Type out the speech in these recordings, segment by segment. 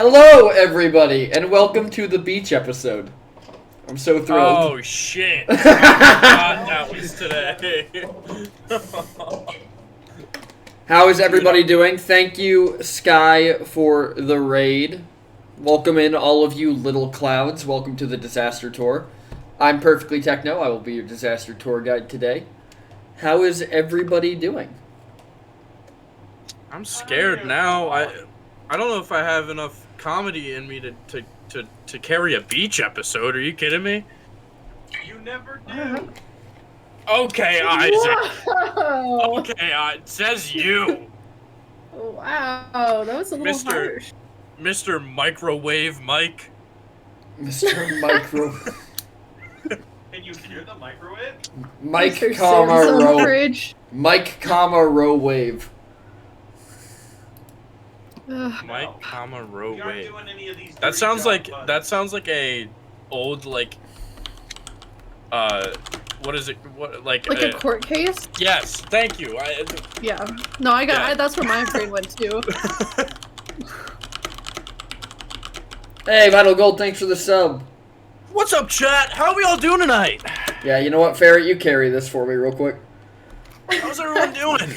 Hello, everybody, and welcome to the beach episode. I'm so thrilled. Oh, shit. I forgot that was today. How is everybody doing? Thank you, Sky, for the raid. Welcome in, all of you little clouds. Welcome to the Disaster Tour. I'm Perfectly Techno. I will be your Disaster Tour guide today. How is everybody doing? I'm scared now. I don't know if I have enough comedy in me to carry a beach episode. Are you kidding me? You never do. Okay, Isaac. Wow. Okay, says you. Wow, that was a little Mr. harsh. Mr. Microwave Mike. Mr. Micro... Can you hear the microwave? Mike, Mr. comma, Sims on the row... fridge. Mike, comma, row wave. Ugh. Mike, comma, row We aren't wave. doing any of these. That dirty sounds job like buttons. a old what is it? What Like a court case? Yes, thank you. Yeah. No, I got. Yeah. That's where my brain went to. Hey, Vital Gold, thanks for the sub. What's up, chat? How are we all doing tonight? Yeah, you know what, Ferret? You carry this for me real quick. How's everyone doing?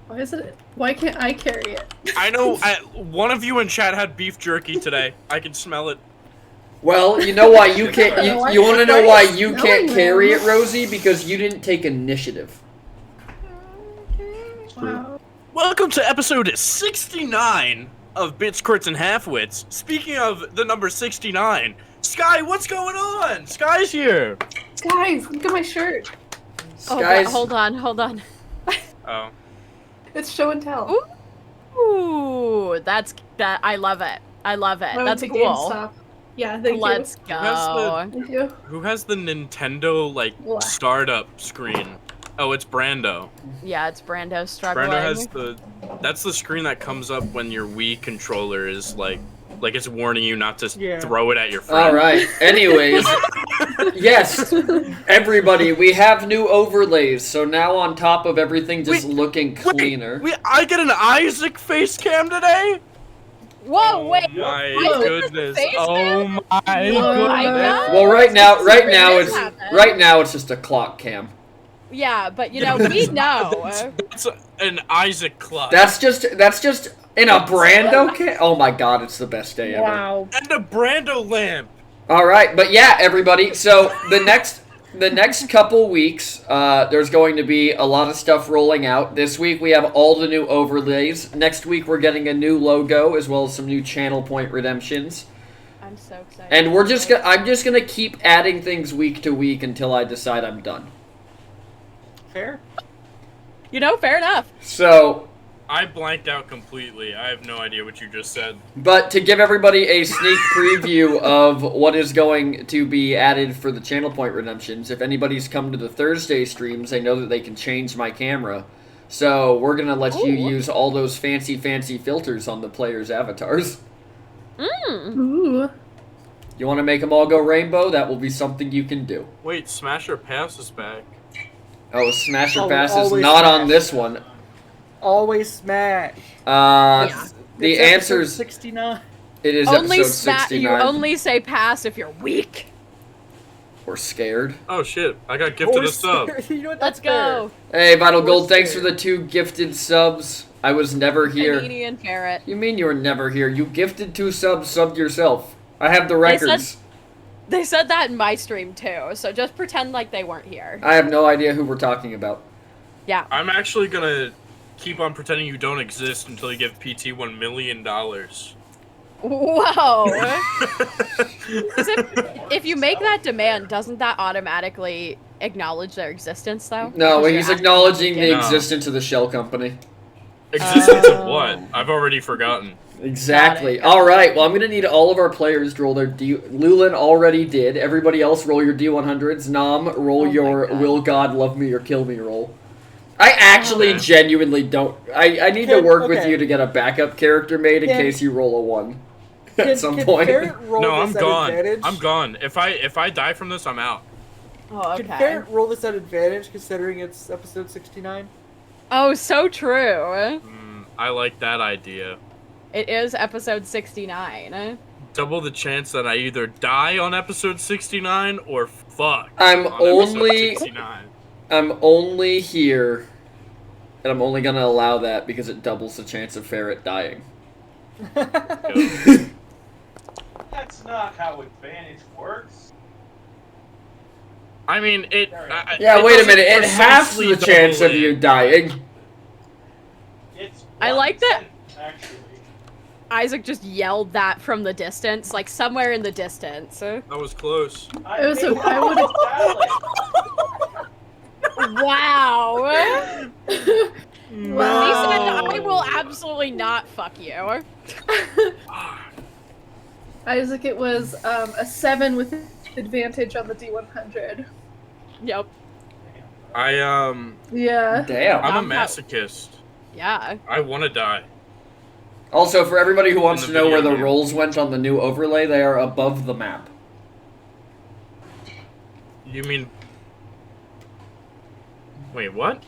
Why is it? Why can't I carry it? I know one of you in chat had beef jerky today. I can smell it. Well, you know why you can't... You want to know why you Smelling can't carry it, them. Rosie? Because you didn't take initiative. Wow. Welcome to episode 69 of Bits, Crits, and Halfwits. Speaking of the number 69, Sky, what's going on? Sky's here. Guys, look at my shirt. Oh, Guys, but hold on. Oh. It's show and tell. Ooh, that. I love it. I love it. I went That's to cool. GameStop. Yeah, thank Let's you. go. Thank you. Who has the Nintendo What? startup screen? Oh, it's Brando. Yeah, it's Brando struggling. Brando has that's the screen that comes up when your Wii controller is like it's warning you not to throw it at your friend. Alright, anyways. Yes, everybody, we have new overlays, so now on top of everything just looking cleaner. I get an Isaac face cam today? Whoa, wait. My Whoa. goodness. Face Oh cam? my Whoa. goodness. Well, right now This it's just a clock cam. Yeah, but you know, we know. That's an Isaac club. That's just in a Brando cam. Oh my god, it's the best day ever. Wow. And a Brando lamp. All right, but yeah, everybody. So the next couple weeks, there's going to be a lot of stuff rolling out. This week we have all the new overlays. Next week we're getting a new logo as well as some new channel point redemptions. I'm so excited. And I'm just gonna keep adding things week to week until I decide I'm done. Fair. You know, fair enough. So, I blanked out completely. I have no idea what you just said. but to give everybody a sneak preview of what is going to be added for the channel point redemptions, if anybody's come to the Thursday streams, they know that they can change my camera. So we're gonna let you Ooh. use all those fancy filters on the players' avatars. Ooh. You want to make them all go rainbow? That will be something you can do. Wait, Smasher Pass is back. Oh, Smash or Oh, Pass is always not on Smash. this one. Always smash. The It's episode answer's 69. it is Only episode 69. you only say pass if you're weak. Or scared. Oh shit, I got gifted a sub. You know what, Let's that's fair. go. Hey, Vital Or Gold, thanks for scared. the 2 gifted subs. I was never here. Canadian parrot. You mean you were never here? You gifted 2 subs, subbed yourself. I have the records. They said that in my stream too, so just pretend like they weren't here. I have no idea who we're talking about. Yeah. I'm actually gonna keep on pretending you don't exist until you give PT $1 million. Whoa. If you make that demand, doesn't that automatically acknowledge their existence, though? No, Because he's you're acknowledging the No. existence of the shell company. Existence of what? I've already forgotten. Exactly. Got it. Alright, well, I'm going to need all of our players to roll their D... Lulin already did. Everybody else, roll your D100s. Nom, roll Oh my your God. Will God Love Me or Kill Me roll. I actually Okay. genuinely don't... I need to Can- work with okay. you to get a backup character made in Can- case you roll a 1. Can- At some can point. Ferret roll No, I'm this at gone. advantage? I'm gone. If I die from this, I'm out. Oh, Can okay. Ferret roll this at advantage considering it's episode 69? Oh, so true. I like that idea. It is episode 69. Double the chance that I either die on episode 69 or fuck I'm on episode only- 69. I'm only here, and I'm only gonna allow that because it doubles the chance of Ferret dying. That's not how advantage works. I mean, it. Yeah, it wait a doesn't minute. It halves precisely the chance double of you it. dying. It's I like that- 1%, actually. Isaac just yelled that from the distance, like somewhere in the distance. That was close. It was so- I would've- Wow. He said, Wow. I will absolutely not fuck you. Isaac, it was a 7 with advantage on the D100. Yep. Yeah. Damn. I'm a I'm not- masochist. Yeah. I want to die. Also, for everybody who wants In to the know where video the game. rolls went on the new overlay, they are above the map. You mean? Wait, what?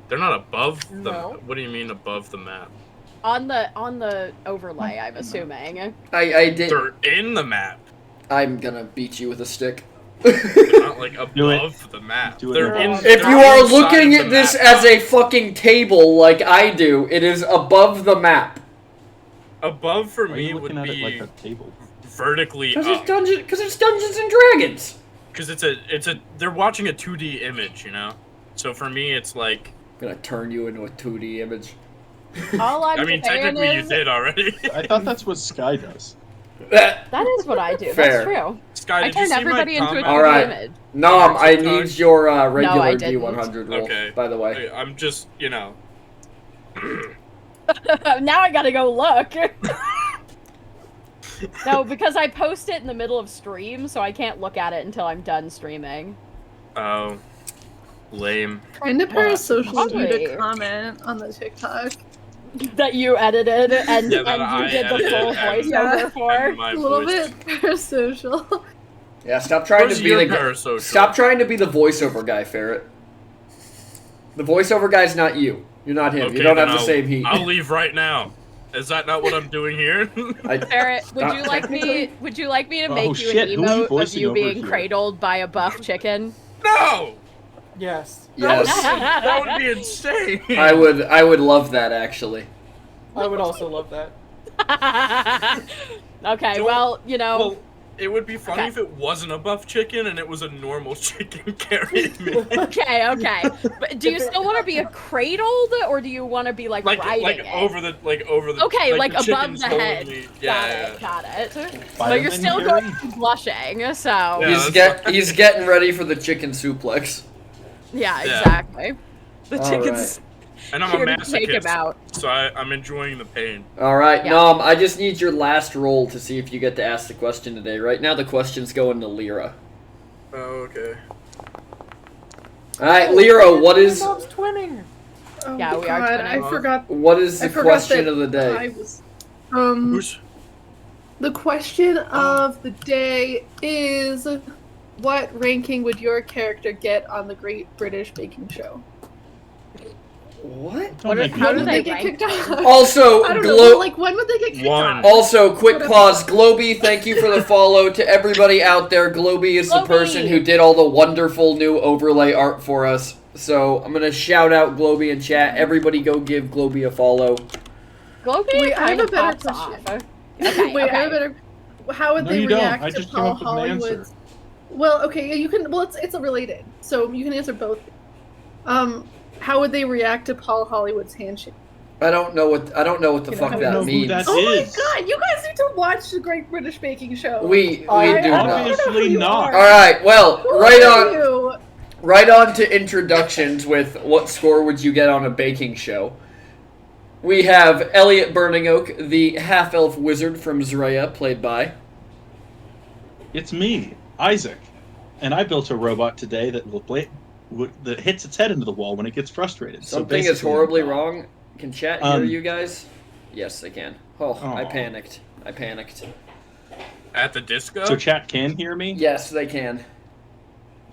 They're not above the. No. What do you mean above the map? On the overlay, I'm assuming. I did. They're in the map. I'm gonna beat you with a stick. They're not like Do it. above the map. Do it They're now. in. If they're you are inside looking the at this map. as a fucking table like I do, it is above the map. Above for Why are me you would looking at it be like a table? vertically Because up. it's Dungeons and Dragons. Because it's a they're watching a 2D image, you know. So for me, it's like. I'm gonna turn you into a 2D image. All I'm I mean, saying technically you is, did already. I thought that's what Sky does. that is what I do. Fair. That's true. Sky, I did you turn see everybody my into a comment? 2D Alright. image. Nom, I TikTok? need your regular I didn't. D100 roll, Okay. by the way. I'm just, you know. Now I gotta go look. No, because I post it in the middle of stream, so I can't look at it until I'm done streaming. Oh, lame. Kind of parasocial of you Probably. to comment on the TikTok. That you edited and, Yeah, that and I you did the edited full and- voiceover Yeah. for. And my A little voice. bit parasocial. Yeah, stop trying Where's to be your the parasocial? stop trying to be the voiceover guy, Ferret. The voiceover guy's not you. You're not him. Okay, you don't then have the same heat. I'll leave right now. Is that not what I'm doing here? Barrett, would Stop. you like me? Would you like me to Oh, make you shit, an who are you emote of voicing you over being here? cradled by a buff chicken? No! Yes. Yes, That would be insane. I would love that actually. I would also love that. Okay, Don't- well, you know, Well, it would be funny Okay. if it wasn't a buff chicken and it was a normal chicken carrying me. okay. But do you still want to be cradled, or do you want to be like riding it? over the Okay, like the above chicken's the holding head. me. Got Yeah, it. Got it. But Fireman you're still Gary? going to be blushing, so Yeah. He's getting ready for the chicken suplex. yeah, Yeah. exactly. The All chicken's And I'm here a to take him masochist, out. so I'm enjoying the pain. All right, Yeah. Nom, I just need your last roll to see if you get to ask the question today. Right now, the question's going to Lyra. Oh, okay. All right, Lyra, what is Mom's twinning. Oh Yeah, we are God, twinning. I forgot. the I forgot question that of the day? I was. Who's? The question of the day is, what ranking would your character get on the Great British Baking Show? What? Don't make me how When do would do they they get rank? kicked off? Also, I don't know. Glo- Like, when would they get kicked One. off? Also, quick pause. Globy, thank you for the follow. To everybody out there, Globy is the Globy! person who did all the wonderful new overlay art for us. So I'm gonna shout out Globy in chat. Everybody go give Globy a follow. Globy Wait, I have kinda a better pops question. off. Okay, Wait, I okay. have a better. How would No, they you don't. react I to just came Paul up with an answer. Hollywood's? Well, okay, yeah, you can. Well, it's a related, so you can answer both. How would they react to Paul Hollywood's handshake? I don't know what the You know, fuck I that know who means. that Oh is. my God! You guys need to watch the Great British Baking Show. We I do don't not. know. Obviously you not. are. All right, well, Who right are on. you? Right on to introductions with what score would you get on a baking show? We have Elliot Burning Oak, the half-elf wizard from Zraya, played by. It's me, Isaac, and I built a robot today that that hits its head into the wall when it gets frustrated. So Something is basically, horribly I'm God. wrong. Can chat hear Um, you guys? Yes, they can. Oh, I Aw. panicked. At the disco? So chat can hear me? Yes, they can.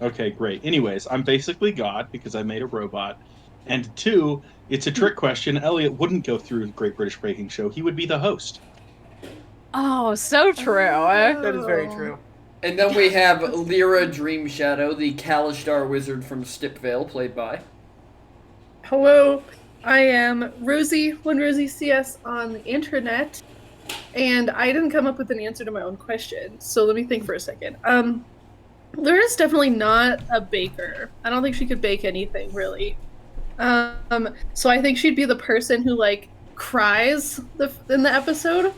Okay, great. Anyways, I'm basically God because I made a robot, And 2, it's a trick question. Elliot wouldn't go through the Great British Baking Show. He would be the host. Oh, so true. That is very true. And then we have Lyra Dreamshadow, the Kalishtar wizard from Stipvale, played by. Hello, I am Rosie, when Rosie CS on the internet, and I didn't come up with an answer to my own question, so let me think for a second. Lyra's definitely not a baker. I don't think she could bake anything, really. So I think she'd be the person who, like, cries in the episode,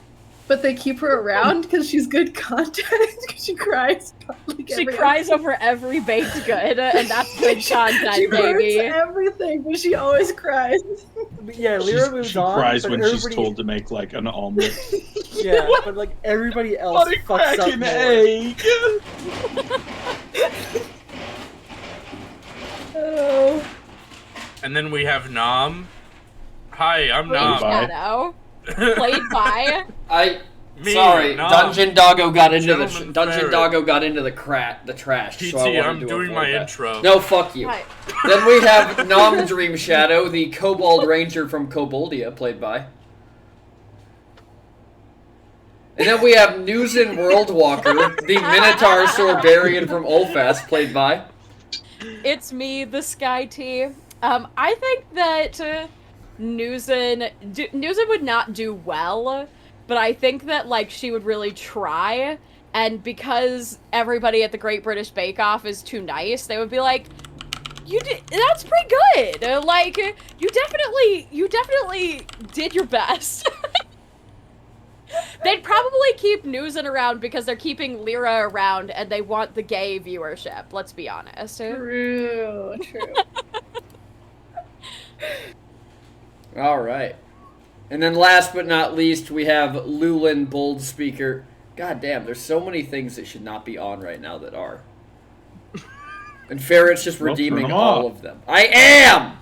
but they keep her around because she's good content, because she cries. Like, She cries over every baked good, and that's good content, she baby. hurts everything, but she always cries. But yeah, Lyra moves She on. cries but when she's everybody- told to make, like, an omelette. Yeah, but like everybody else Honey, fucks crack up an more. egg! Oh. And then we have Nam. Hi, I'm Nam. Shadow, played by. Me, Sorry, Nam. Dungeon Doggo got into Gentleman Ferret. the trash. PT, so I wanted I'm to doing avoid my that. intro. No, fuck you. Right. Then we have Nom Dreamshadow, the Kobold Ranger from Koboldia, played by. And then we have Newson Worldwalker, the Minotaur Sorbarian from Olfast, played by. It's me, the Sky T. I think that Newson would not do well, but I think that, like, she would really try, and because everybody at the Great British Bake Off is too nice, they would be like, that's pretty good! Like, you definitely did your best. They'd probably keep Newson around because they're keeping Lyra around and they want the gay viewership, let's be honest. True. Alright. And then last but not least, we have Lulin Bold Speaker. God damn, there's so many things that should not be on right now that are. And Ferret's just Well, turn redeeming them all off. of them. I am!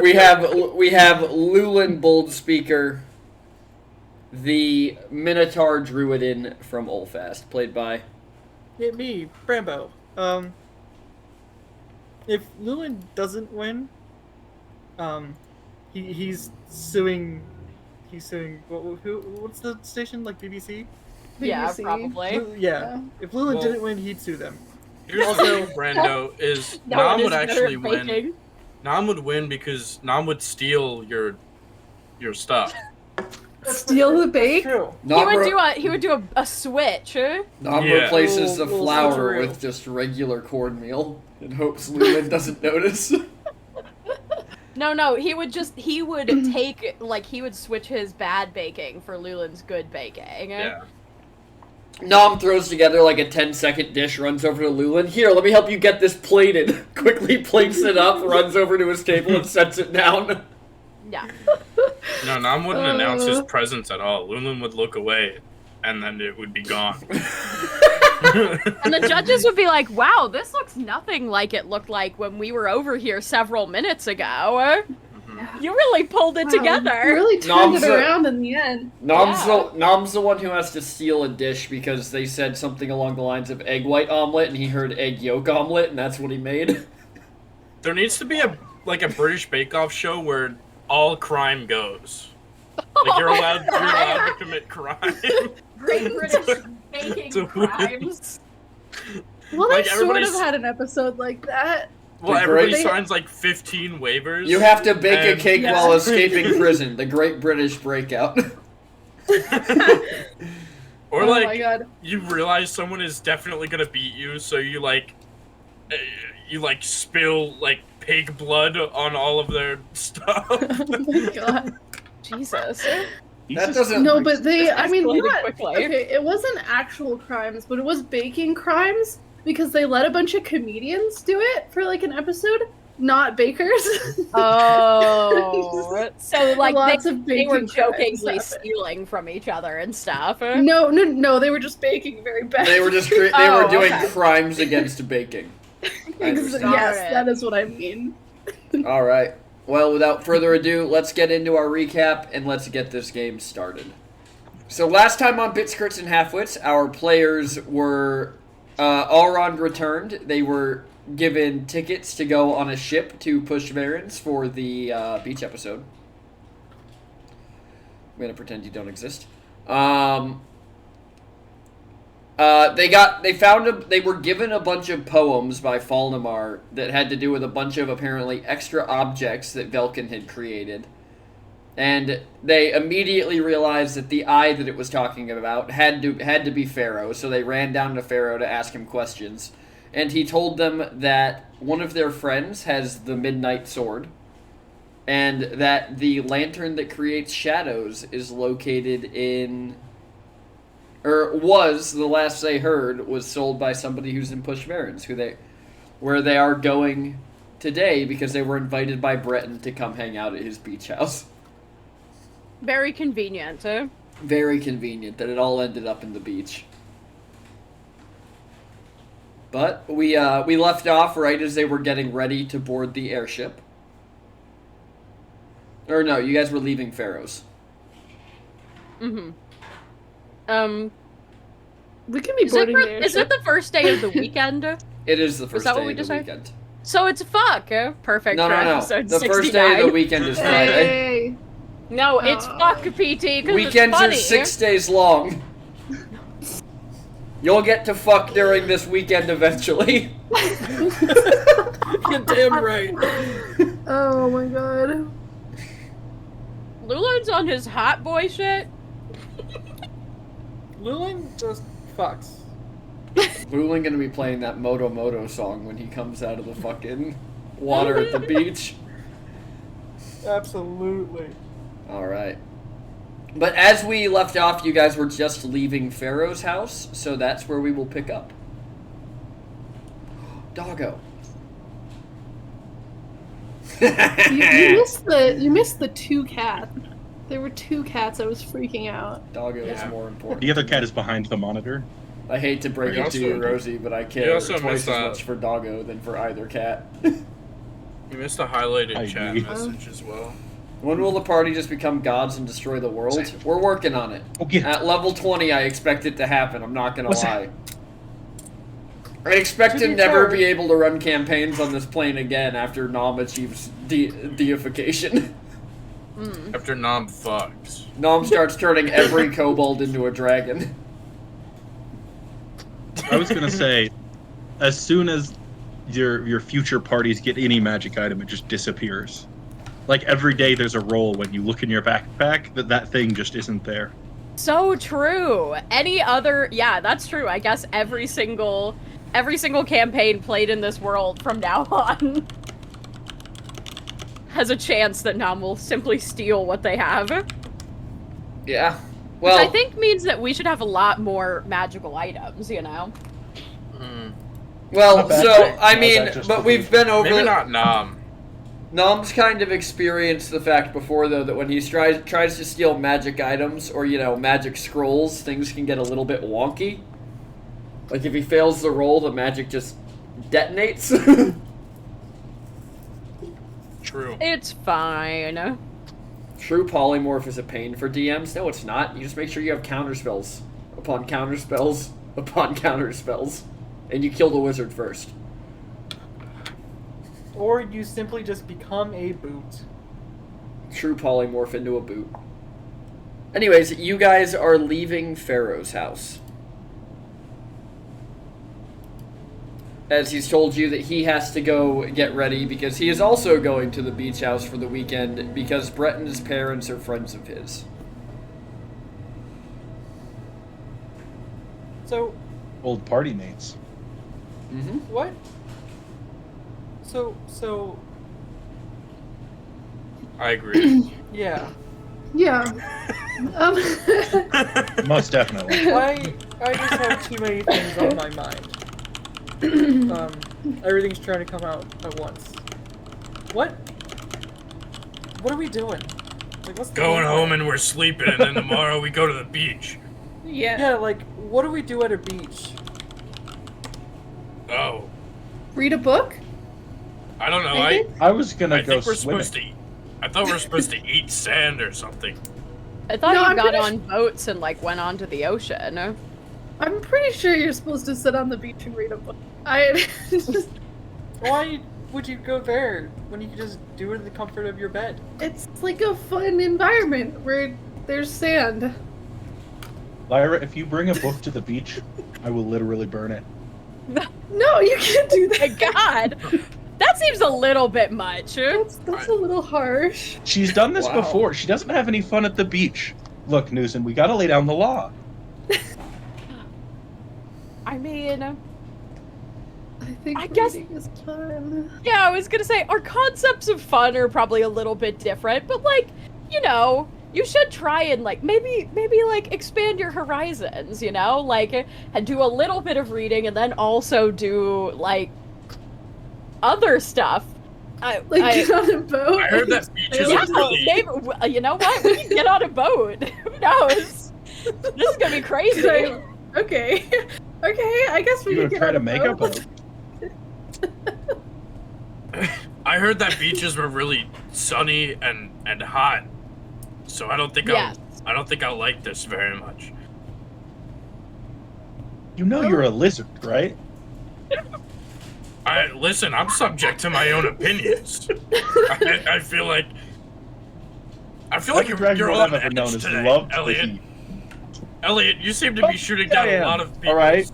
we have Lulin Bold Speaker, the Minotaur Druidin from Olfast, played by. Yeah, me, Brambo. If Lulin doesn't win, he's suing. He's suing. What's the station, like BBC? Yeah, BBC. probably. Yeah. If Lulin Well- didn't win, he'd sue them. Here's Also- the thing, Brando, is No Nam one would is better actually at win. baking. Nam would win because Nam would steal your stuff. Steal the bake? True. He would do a switch. Nom Yeah. replaces the Little flour switcheroo. with just regular cornmeal and hopes Lulin doesn't notice. No, he would take, like, he would switch his bad baking for Lulin's good baking. Yeah. Nom throws together like a 10-second dish, runs over to Lulin. Here, let me help you get this plated. Quickly plates it up, runs over to his table and sets it down. Yeah. No, Nam wouldn't announce his presence at all. Lulin would look away, and then it would be gone. And the judges would be like, wow, this looks nothing like it looked like when we were over here several minutes ago. You really pulled it Wow, together. You really turned Nom's it a- around in the end. Nom's the one who has to steal a dish because they said something along the lines of egg white omelet, and he heard egg yolk omelet, and that's what he made. There needs to be a British Bake Off show where all crime goes. Like you're allowed to commit crime. Great British baking To win. crimes. Well, Like, they sort of everybody's- had an episode like that. Well, The everybody great- signs like 15 waivers. You have to bake a And- cake Yeah. while escaping prison. The Great British Breakout. Or Oh like my god. you realize someone is definitely gonna beat you, so you spill like pig blood on all of their stuff. Oh my god. Jesus. That doesn't. No, but I mean, escalated not, quickly. okay, it wasn't actual crimes, but it was baking crimes because they let a bunch of comedians do it for like an episode, not bakers. Oh, so like Lots they, of they were baking crimes jokingly happen. stealing from each other and stuff. No, they were just baking very bad. They were just they were Oh, doing okay. crimes against baking. I understand. Yes, Got it. that is what I mean. All right. Well, without further ado, let's get into our recap and let's get this game started. So last time on Bitskirts and Halfwits, our players were Allround returned. They were given tickets to go on a ship to Push Varens for the beach episode. I'm gonna pretend you don't exist. They were given a bunch of poems by Falnamar that had to do with a bunch of apparently extra objects that Velkin had created. And they immediately realized that the eye that it was talking about had to be Pharaoh, so they ran down to Pharaoh to ask him questions. And he told them that one of their friends has the Midnight Sword, and that the lantern that creates shadows is located in... Or was, the last they heard, was sold by somebody who's in Push Varens, where they are going today because they were invited by Breton to come hang out at his beach house. Very convenient, eh? Very convenient that it all ended up in the beach. But we left off right as they were getting ready to board the airship. Or no, you guys were leaving Pharaoh's. Mm-hmm. We can be boarding the airship. Is it the first day of the weekend? It is the first that day what we of the decided? weekend. So it's fuck. Perfect. No. for episode The 69. first day of the weekend is Friday. Hey. No, it's fuck, PT, because Weekends it's funny. are 6 days long. You'll get to fuck during this weekend eventually. You're damn right. Oh my god. Lulin's on his hot boy shit. Lulin just fucks. Lulin gonna be playing that Moto Moto song when he comes out of the fucking water at the beach. Absolutely. Alright. But as we left off, you guys were just leaving Pharaoh's house, so that's where we will pick up. Doggo. You missed the two cats. There were two cats. I was freaking out. Doggo is more important. The other cat is behind the monitor. I hate to break it to you, Rosie, but I care also twice missed as that. much for Doggo than for either cat. You missed a highlighted I chat agree. message as well. When will the party just become gods and destroy the world? We're working on it. Oh, yeah. At level 20, I expect it to happen. I'm not gonna What's lie. I expect to be never fair- be able to run campaigns on this plane again after Nom achieves deification. After Nom fucks. Nom starts turning every kobold into a dragon. I was gonna say, as soon as your future parties get any magic item, it just disappears. Like every day, there's a roll when you look in your backpack that thing just isn't there. So true. Any other... Yeah, that's true. I guess every single campaign played in this world from now on has a chance that Nam will simply steal what they have. Yeah. Which Well, I think means that we should have a lot more magical items, you know? well, Not bad so, thing. I Not mean, bad, just but the we've been over... Maybe not Nom. Nom's kind of experienced the fact before, though, that when he tries to steal magic items or, magic scrolls, things can get a little bit wonky. Like, if he fails the roll, the magic just detonates. True. It's fine. True polymorph is a pain for DMs. No, it's not. You just make sure you have counterspells upon counterspells upon counterspells. And you kill the wizard first. Or you simply just become a boot. True polymorph into a boot. Anyways, you guys are leaving Pharaoh's house. As he's told you that he has to go get ready because he is also going to the beach house for the weekend because Brett and his parents are friends of his. So, Old party mates. Mm-hmm. what? So, I agree. yeah. Yeah. Most definitely. I just have too many things on my mind. Everything's trying to come out at once. What are we doing? Like, what's the Going game home plan? and we're sleeping, and then tomorrow we go to the beach. Yeah, like, what do we do at a beach? Oh, Read a book? I don't know. Maybe? I was gonna I go think we're swimming. supposed to eat. I thought we were supposed to eat sand or something. I thought No, you I'm got pretty on boats and, like, went onto the ocean. I'm pretty sure you're supposed to sit on the beach and read a book. I Why would you go there when you could just do it in the comfort of your bed? It's like a fun environment where there's sand. Lyra, if you bring a book to the beach, I will literally burn it. No, you can't do My that. God, that seems a little bit much. That's a little harsh. She's done this Wow. before. She doesn't have any fun at the beach. Look, Newson, we gotta lay down the law. I mean, I think I guess- reading is fun. yeah, I was gonna say our concepts of fun are probably a little bit different, but like, you know, you should try and like maybe like expand your horizons, you know, like and do a little bit of reading and then also do like other stuff. Like get on a boat. I heard that beaches Yeah, are really. maybe, you know what? We can get on a boat. Who knows? This is gonna be crazy. Okay. Okay, I guess we You can gonna get try on to a make a boat. boat? I heard that beaches were really sunny and hot, so I don't think Yes. I don't think I'll like this very much. You know you're a lizard, right? Listen, I'm subject to my own opinions. I feel like Every dragon you're I've on ever known edge has today, loved the Elliot. heat. Elliot, you seem to be shooting down I a am. lot of people. All right.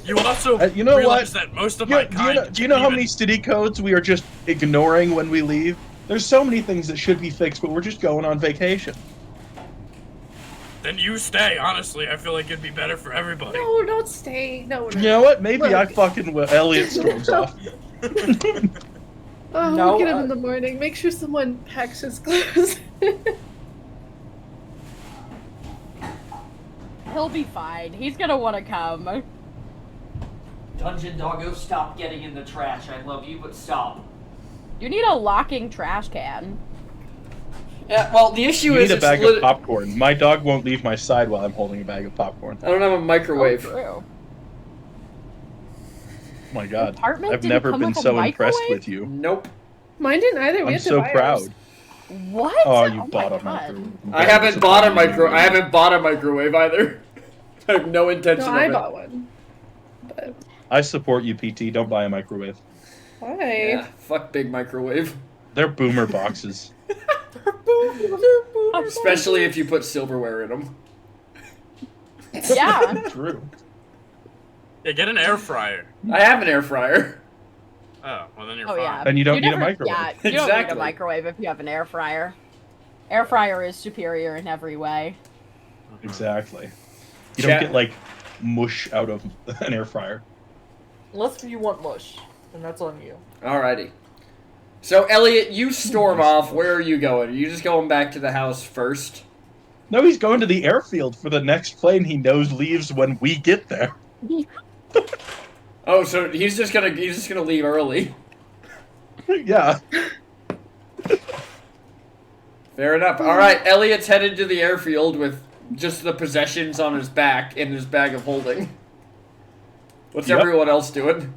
You also You know realize what? that most of Do my you, kind. do you know how even- many city codes we are just ignoring when we leave? There's so many things that should be fixed, but we're just going on vacation. Then you stay. Honestly, I feel like it'd be better for everybody. No, don't stay. No, You know what? Maybe Look. I fucking will. Elliot storms off. Oh, No, we'll get him in the morning. Make sure someone packs his clothes. He'll be fine. He's gonna want to come. Dungeon Doggo, stop getting in the trash. I love you, but stop. You need a locking trash can. Yeah, well, the issue You is need a it's bag of popcorn. My dog won't leave my side while I'm holding a bag of popcorn. I don't have a microwave. Oh, true. Oh my god. Apartment I've didn't never come been with a so impressed microwave? with you. Nope. Mine didn't either. We I'm had to so buy proud. ours. What? Oh, you my bought a God. microwave. I haven't bought a microwave either. I have no intention No, of I it. bought one. But I support you, PT. Don't buy a microwave. why? Yeah, fuck big microwave. They're boomer boxes. Especially if you put silverware in them. Yeah. True. Yeah, get an air fryer. I have an air fryer. Oh, well then you're Oh fine. yeah. And you don't need a never- microwave. Yeah, you don't need a Exactly. microwave if you have an air fryer. Air fryer is superior in every way. Exactly. You Chat- don't get like mush out of an air fryer. Unless you want mush, and that's on you. Alrighty. So, Elliot, you storm off. Where are you going? Are you just going back to the house first? No, he's going to the airfield for the next plane he knows leaves when we get there. Oh, so he's just gonna leave early. Yeah. Fair enough. Alright, Elliot's headed to the airfield with just the possessions on his back in his bag of holding. What's Yep. everyone else doing?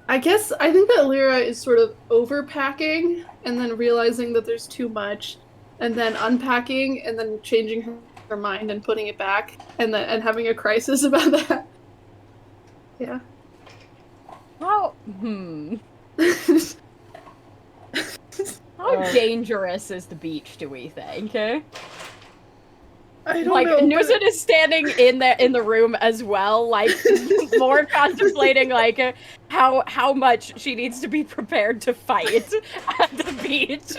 I guess I think that Lyra is sort of overpacking and then realizing that there's too much, and then unpacking and then changing her mind and putting it back, and having a crisis about that. Yeah. How How dangerous is the beach, do we think? I don't Like know. Newson is standing in the room as well, like more contemplating like how much she needs to be prepared to fight at the beach.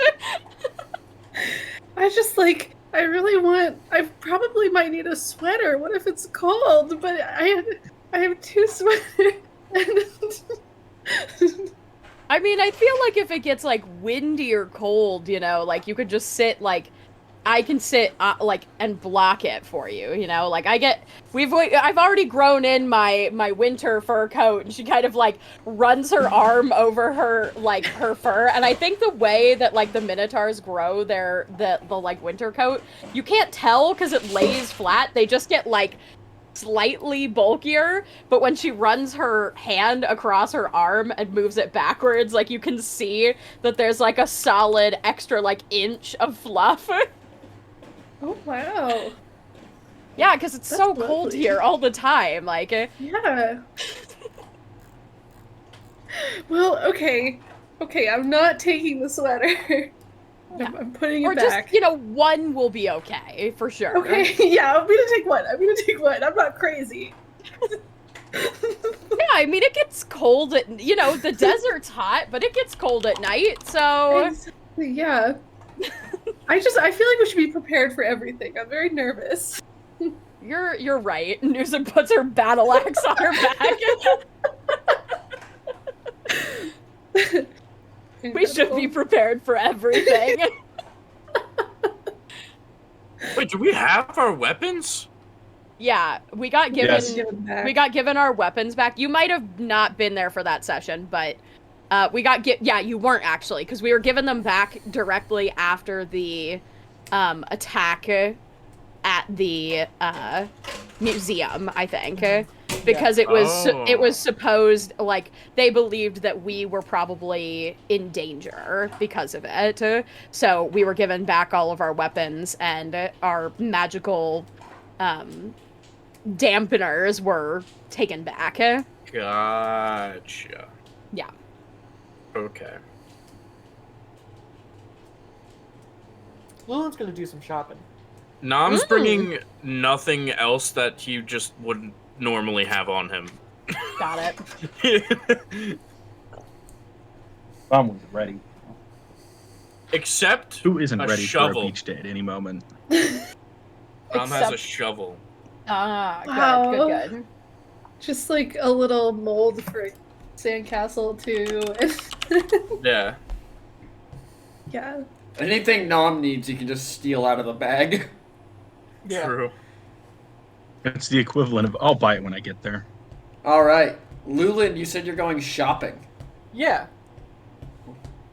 I really want. I probably might need a sweater. What if it's cold? But I have two sweaters. I mean, I feel like if it gets like windy or cold, you know, like you could just sit like I can sit like and block it for you, you know. Like I've already grown in my winter fur coat, and she kind of like runs her arm over her fur. And I think the way that like the minotaurs grow the like winter coat, you can't tell because it lays flat. They just get like slightly bulkier, but when she runs her hand across her arm and moves it backwards, like you can see that there's like a solid extra like inch of fluff. Oh wow. Yeah, because it's That's so cold lovely. here all the time. Like, Yeah. Well, okay. Okay, I'm not taking the sweater. I'm putting or it just, back. one will be okay, for sure. Okay, yeah, I'm gonna take one. I'm gonna take one. I'm not crazy. Yeah, I mean, it gets cold at, the desert's hot, but it gets cold at night, so... Exactly, yeah. I feel like we should be prepared for everything. I'm very nervous. You're right. Newsom puts her battle axe on her back. We should be prepared for everything. Wait, do we have our weapons? Yeah, we got given Yes. we got given our weapons back. You might have not been there for that session, but yeah, you weren't actually, because we were given them back directly after the attack at the museum, I think. Because it was supposed, like, they believed that we were probably in danger because of it. So we were given back all of our weapons, and our magical dampeners were taken back. Gotcha. Yeah. Okay. Lillian's gonna do some shopping. Nom's bringing nothing else that he just wouldn't normally have on him. Got it. I'm ready. Except Who isn't a ready shovel. for a beach day at any moment? Nom has a shovel. Ah, good, Wow. good. Just like a little mold for sandcastle too. Yeah. Yeah. Anything Nom needs, you can just steal out of the bag. Yeah. True. It's the equivalent of I'll buy it when I get there. All right, Lulin, you said you're going shopping. Yeah.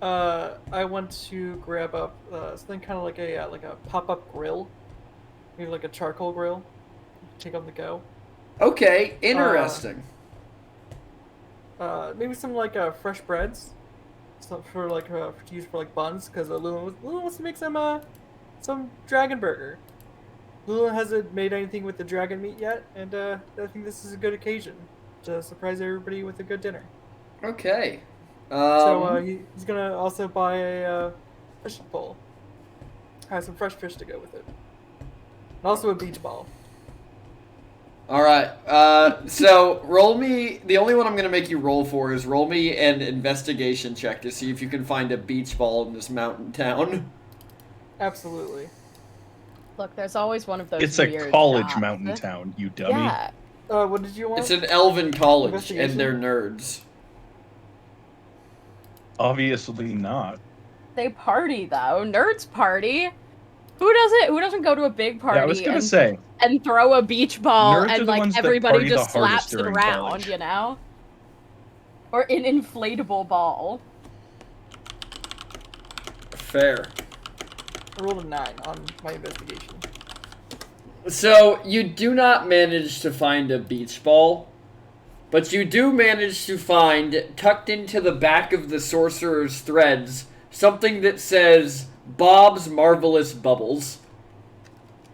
I want to grab up something kind of like a pop-up grill, maybe like a charcoal grill. Take on the go. Okay, interesting. Maybe some like fresh breads, some for like to use for like buns, because Lulu wants to make some dragon burger. Lulu hasn't made anything with the dragon meat yet, and I think this is a good occasion to surprise everybody with a good dinner. Okay. So he's gonna also buy a fishing pole. Have some fresh fish to go with it, and also a beach ball. All right. So roll me. The only one I'm gonna make you roll for is roll me an investigation check to see if you can find a beach ball in this mountain town. Absolutely. Look, there's always one of those It's a weird college jobs. mountain town, you dummy. Yeah. What did you want? It's an elven college, Investigation? and they're nerds. Obviously not. They party though. Nerds party. Who doesn't go to a big party Yeah, I was gonna say. and throw a beach ball Nerds are and the like ones that everybody party the just hardest slaps it during around, college. you know? Or an inflatable ball. Fair. I rolled a 9 on my investigation. So you do not manage to find a beach ball, but you do manage to find, tucked into the back of the sorcerer's threads, something that says Bob's Marvelous Bubbles.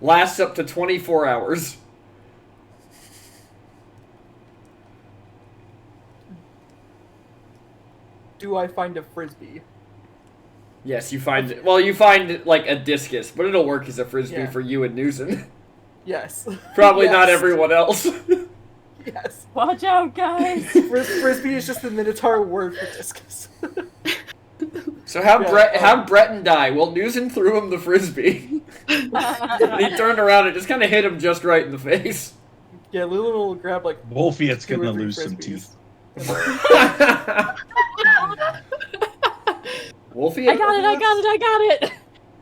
Lasts up to 24 hours. Do I find a frisbee? Yes, you find, well, you find like a discus, but it'll work as a frisbee Yeah. for you and Newson. Yes. Probably not Yes. everyone else. Yes. Watch out, guys! Frisbee is just the Minotaur word for discus. So how'd, Yeah, how'd Breton die? Well, Newson threw him the frisbee. And he turned around and just kind of hit him just right in the face. Yeah, Lulu will grab like Wolfiet's 2 or gonna 3 lose some frisbees. teeth. Wolfie? I got it!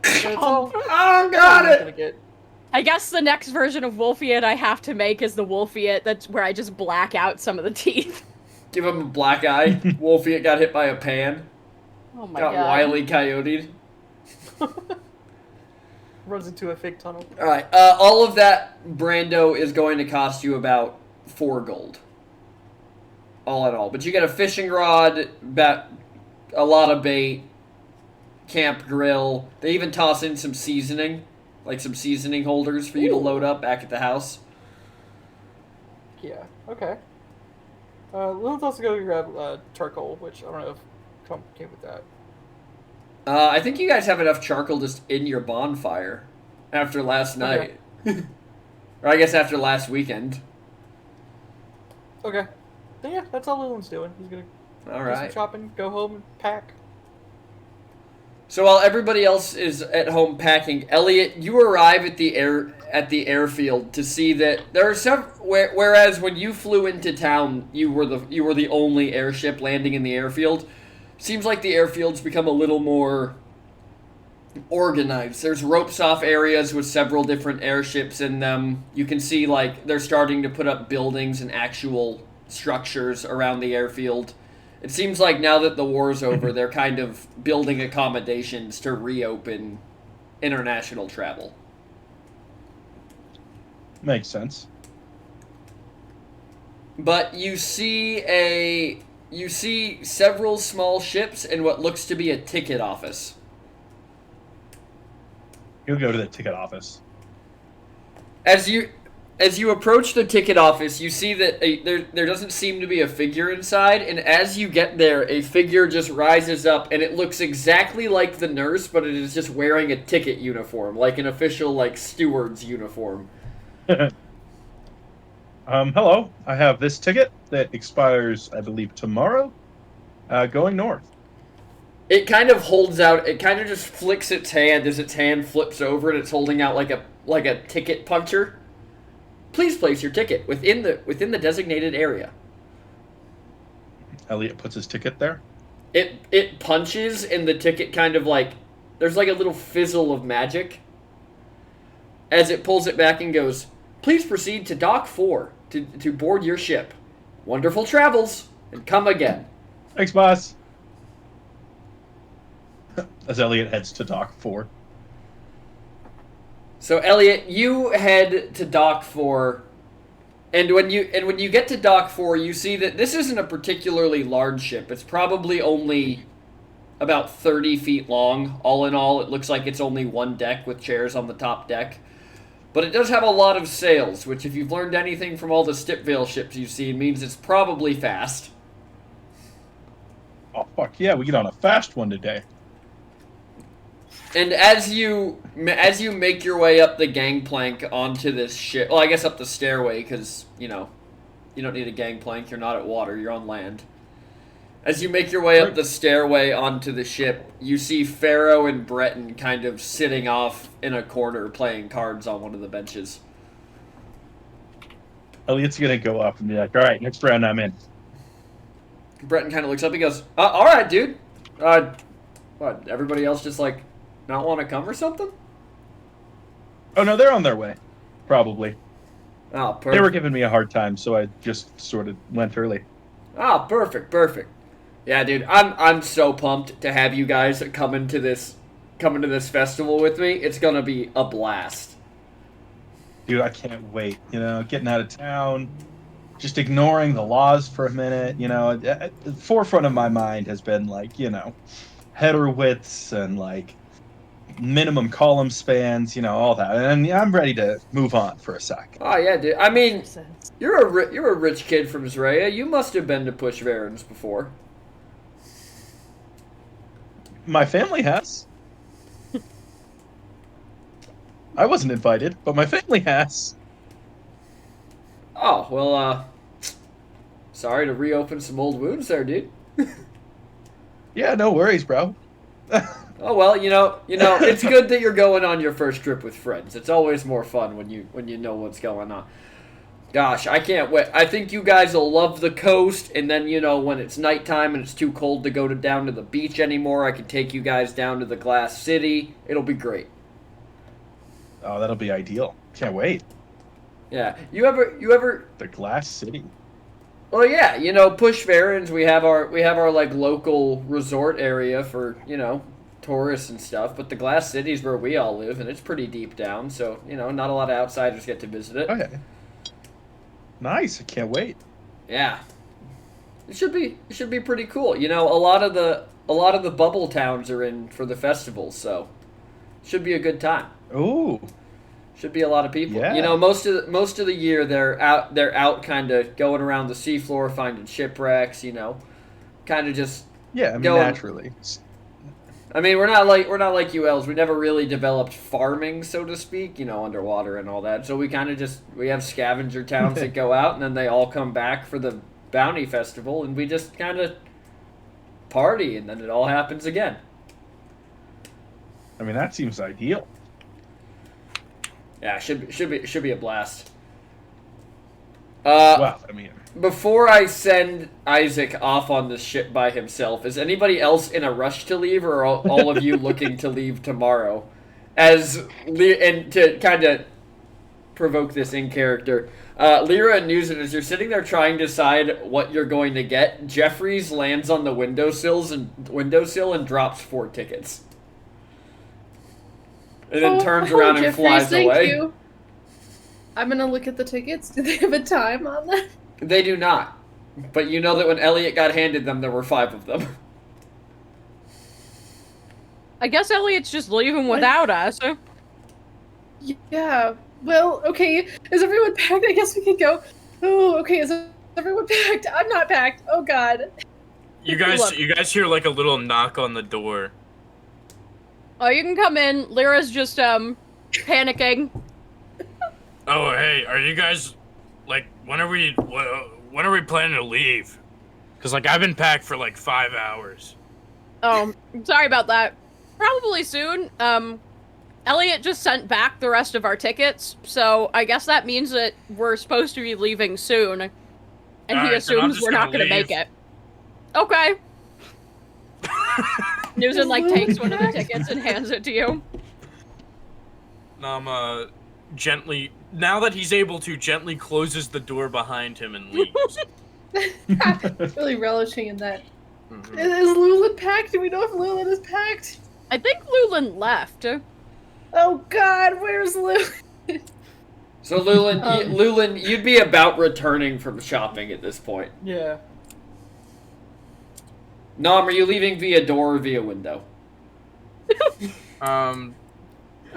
That's all. Oh, got I'm it! gonna get. I guess the next version of Wolfiet I have to make is the Wolfiet that's where I just black out some of the teeth. Give him a black eye. Wolfie got hit by a pan. Oh my Got god. Wile E. Coyote. Runs into a fake tunnel. Alright, all of that Brando is going to cost you about 4 gold. All in all. But you get a fishing rod, a lot of bait, camp grill. They even toss in some seasoning. like some seasoning holders for you to Ooh. load up back at the house. Yeah. Okay. Lilith's also going to grab charcoal, which I don't know if came with that. I think you guys have enough charcoal just in your bonfire after last night. Or I guess after last weekend. Okay. So yeah, that's all Lilith's doing. He's gonna All do some right. shopping, go home, and pack. So while everybody else is at home packing, Elliot, you arrive at the airfield to see that there are some. Whereas when you flew into town, you were the only airship landing in the airfield. Seems like the airfield's become a little more organized. There's ropes off areas with several different airships in them. You can see like they're starting to put up buildings and actual structures around the airfield. It seems like now that the war's over, they're kind of building accommodations to reopen international travel. Makes sense. But you see several small ships and what looks to be a ticket office. He'll go to the ticket office. As you approach the ticket office, you see that there doesn't seem to be a figure inside, and as you get there, a figure just rises up, and it looks exactly like the nurse, but it is just wearing a ticket uniform, like an official, like, steward's uniform. Hello. I have this ticket that expires, I believe, tomorrow. Going north. It kind of holds out, it kind of just flicks its hand as its hand flips over, and it's holding out like a ticket puncher. Please place your ticket within the designated area. Elliot puts his ticket there. It punches, and the ticket kind of like there's like a little fizzle of magic as it pulls it back and goes, "Please proceed to Dock 4 to board your ship. Wonderful travels and come again." Thanks, boss. As Elliot heads to Dock 4. So Elliot, you head to Dock 4, and when you get to Dock 4, you see that this isn't a particularly large ship. It's probably only about 30 feet long. All in all, it looks like it's only one deck with chairs on the top deck. But it does have a lot of sails, which if you've learned anything from all the Stipvale ships you've seen, means it's probably fast. Oh, fuck yeah, we get on a fast one today. And as you make your way up the gangplank onto this ship, well, I guess up the stairway, because, you don't need a gangplank, you're not at water, you're on land. As you make your way up the stairway onto the ship, you see Pharaoh and Breton kind of sitting off in a corner playing cards on one of the benches. Elliot's gonna go up and be like, alright, next round I'm in. Breton kind of looks up, he goes, alright, dude. What, everybody else just, like, not want to come or something? Oh no, they're on their way. Probably. Oh, perfect. They were giving me a hard time, so I just sort of went early. Ah, perfect. Yeah, dude, I'm so pumped to have you guys come to this festival with me. It's gonna be a blast. Dude, I can't wait. Getting out of town, just ignoring the laws for a minute. At the forefront of my mind has been like, header widths and like minimum column spans, all that. And I'm ready to move on for a sec. Oh yeah, dude. I mean, you're a rich kid from Zraya. You must have been to Push Varens before. My family has. I wasn't invited, but my family has. Oh, well, sorry to reopen some old wounds there, dude. Yeah, no worries, bro. Oh well, it's good that you're going on your first trip with friends. It's always more fun when you know what's going on. Gosh, I can't wait. I think you guys will love the coast, and then, when it's nighttime and it's too cold to go down to the beach anymore, I can take you guys down to the Glass City. It'll be great. Oh, that'll be ideal. Can't wait. Yeah. You ever The Glass City. Well, yeah, Push Varens, we have our like local resort area for, tourists and stuff, but the Glass City's where we all live, and it's pretty deep down, so, not a lot of outsiders get to visit it. Okay. Nice. I can't wait. Yeah. It should be pretty cool. A lot of the bubble towns are in for the festival, so Should be a good time. Ooh. Should be a lot of people. Yeah. You know, most of the year they're out kind of going around the seafloor, finding shipwrecks. You know, kind of just. Yeah, I mean, Going- naturally. I mean, we're not like you elves. We never really developed farming, so to speak. You know, underwater and all that. So we kind of we have scavenger towns that go out, and then they all come back for the bounty festival, and we just kind of party, and then it all happens again. I mean, that seems ideal. Yeah, should be a blast. Well, I mean, Before I send Isaac off on this ship by himself, is anybody else in a rush to leave, or are all of you looking to leave tomorrow? And to kind of provoke this in character, Lyra and Newson, as you're sitting there trying to decide what you're going to get, Jeffries lands on the windowsill and drops 4 tickets. And then turns around and Jeffries, flies thank away. you. I'm gonna look at the tickets. Do they have a time on them? They do not. But you know that when Elliot got handed them, there were 5 of them. I guess Elliot's just leaving without us. Yeah. Well, okay. Is everyone packed? I guess we could go. Oh, okay. Is everyone packed? I'm not packed. Oh God. You guys Look. hear like a little knock on the door. Oh, you can come in. Lyra's just panicking. Oh, hey, are you guys like when are we planning to leave? Cuz like I've been packed for like 5 hours. Oh, sorry about that. Probably soon. Elliot just sent back the rest of our tickets, so I guess that means that we're supposed to be leaving soon. And he Alright, then I'm assumes just we're not gonna gonna make leave. it. Okay. Newson like takes one of the tickets and hands it to you. Gently, now that he's able to, gently closes the door behind him and leaves. Really relishing in that. Mhm. Is Lulin packed? Do we know if Lulin is packed? I think Lulin left. Oh God, where's Lulin? So Lulin, you'd be about returning from shopping at this point. Yeah. Nom, are you leaving via door or via window?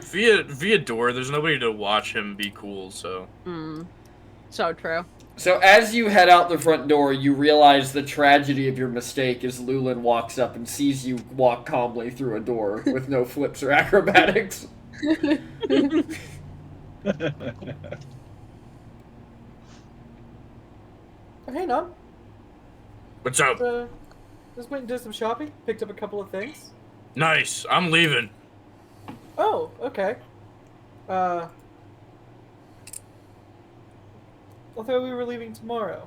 Via door, there's nobody to watch him be cool, so. So true. So as you head out the front door, you realize the tragedy of your mistake as Lulin walks up and sees you walk calmly through a door with no flips or acrobatics. Hey, Nom. What's up? Just went and did some shopping. Picked up a couple of things. Nice, I'm leaving. Oh, okay. I thought we were leaving tomorrow.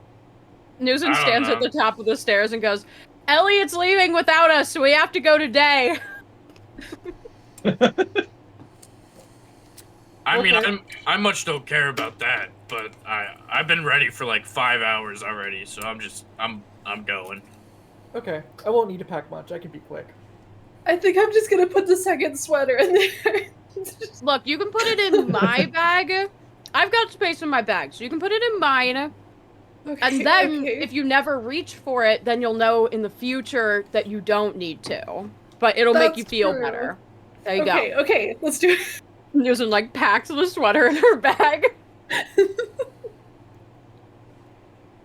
Newson I don't stands at know. the top of the stairs and goes, Elliot's leaving without us, so we have to go today. I mean, Okay. I much don't care about that, but I've been ready for like 5 hours already, so I'm going. Okay. I won't need to pack much. I can be quick. I think I'm just gonna put the second sweater in there. Look, you can put it in my bag. I've got space in my bag, so you can put it in mine. Okay, And then, okay. if you never reach for it, then you'll know in the future that you don't need to. But it'll make That's you feel true. better. There you Okay, go. okay, let's do it. Newson, like, packs the sweater in her bag.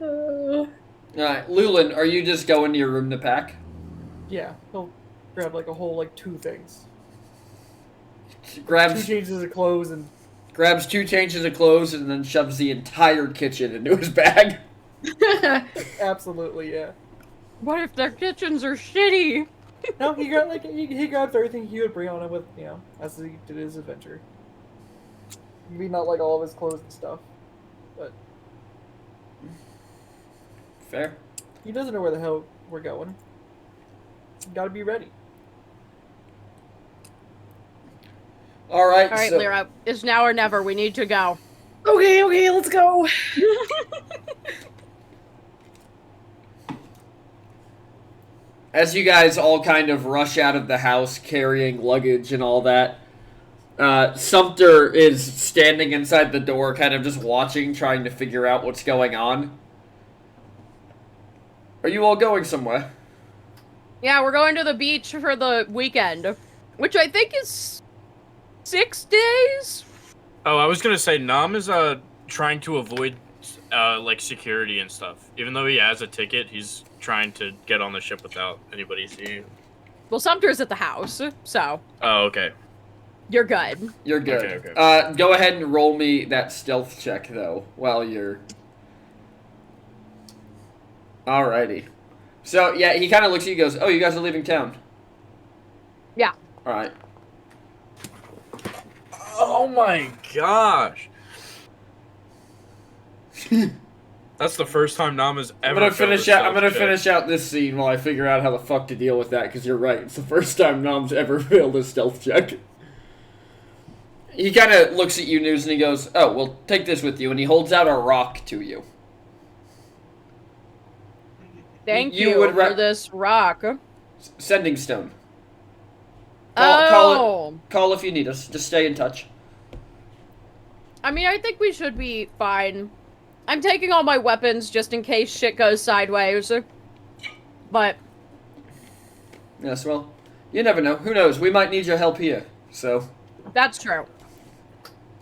Alright, Lulin, are you just going to your room to pack? Yeah. He'll grab like a whole 2 things. 2 Grabs changes of clothes and. grabs 2 changes of clothes and then shoves the entire kitchen into his bag. Absolutely, yeah. What if their kitchens are shitty? No, he got he grabs everything he would bring on him with as he did his adventure. Maybe not like all of his clothes and stuff, but Fair. he doesn't know where the hell we're going. Got to be ready. Alright, All right, so Lyra, it's now or never. We need to go. Okay, let's go. as you guys all kind of rush out of the house carrying luggage and all that, Sumter is standing inside the door, kind of just watching, trying to figure out what's going on. Are you all going somewhere? Yeah, we're going to the beach for the weekend, which I think is 6 days? Oh, I was gonna say Nam is trying to avoid like security and stuff. Even though he has a ticket, he's trying to get on the ship without anybody seeing. Well, Sumter's at the house, so Oh, okay. you're good. You're good. Okay. Go ahead and roll me that stealth check, though, while you're... Alrighty. So, yeah, he kind of looks at you and goes, oh, you guys are leaving town. Yeah. Alright. Oh my gosh. That's the first time Nam has ever. I'm gonna finish out this scene while I figure out how the fuck to deal with that, because you're right. It's the first time Nom's ever failed a stealth check. He kind of looks at you, News, and he goes, oh, well, take this with you, and he holds out a rock to you. Thank You you, would for this rock. Sending stone. Oh. Call if you need us. Just stay in touch. I mean, I think we should be fine. I'm taking all my weapons just in case shit goes sideways. But... Yes, well, you never know. Who knows? We might need your help here, so... That's true.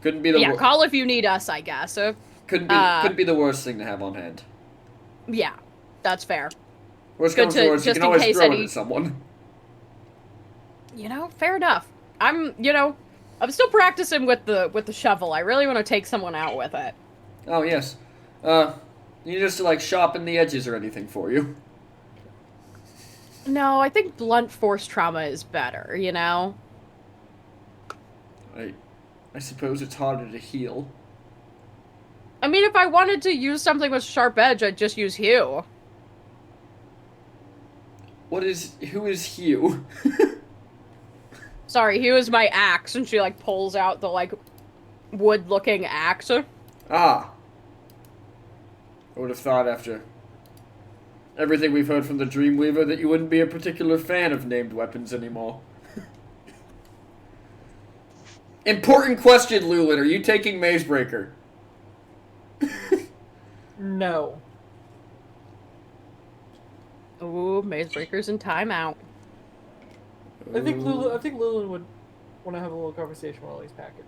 Couldn't be the Yeah, call if you need us, I guess. couldn't be the worst thing to have on hand. Yeah, that's fair. Worst Good comes to- to worst, you just can in always case throw it any- at someone. You know, fair enough. I'm still practicing with the shovel. I really want to take someone out with it. Oh, yes. You need us to, like, sharpen the edges or anything for you? No, I think blunt force trauma is better, you know? I suppose it's harder to heal. I mean, if I wanted to use something with sharp edge, I'd just use Hugh. Who is Hugh? Sorry, Hugh is my axe, and she, like, pulls out the, like, wood-looking axe. Ah. I would have thought after everything we've heard from the Dreamweaver that you wouldn't be a particular fan of named weapons anymore. Important question, Lulin. Are you taking Mazebreaker? No. Ooh, Mazebreaker's in timeout. I think Lulu would want to have a little conversation while he's packing.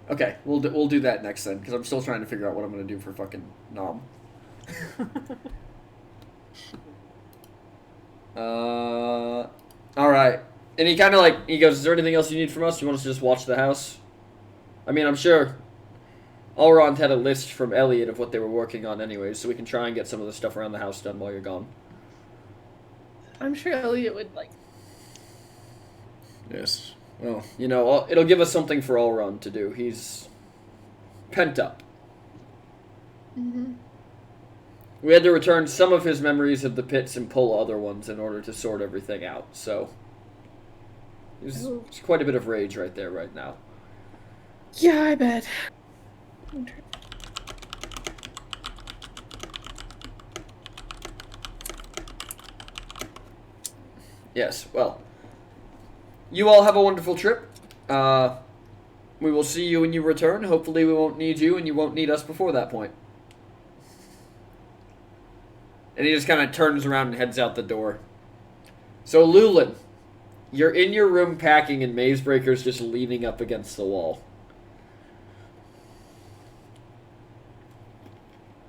Okay, we'll do that next then, because I'm still trying to figure out what I'm going to do for fucking Nom. Alright. And he kind of like, he goes, is there anything else you need from us? You want us to just watch the house? I mean, I'm sure Elrond had a list from Elliot of what they were working on anyways, so we can try and get some of the stuff around the house done while you're gone. I'm sure Elliot would like. Yes. Well, you know, it'll give us something for Elrond to do. He's pent up. Mm-hmm. We had to return some of his memories of the pits and pull other ones in order to sort everything out, so... There's quite a bit of rage right there right now. Yeah, I bet. Yes, well... You all have a wonderful trip. We will see you when you return. Hopefully we won't need you and you won't need us before that point. And he just kind of turns around and heads out the door. So, Lulin, you're in your room packing and Mazebreaker's just leaning up against the wall.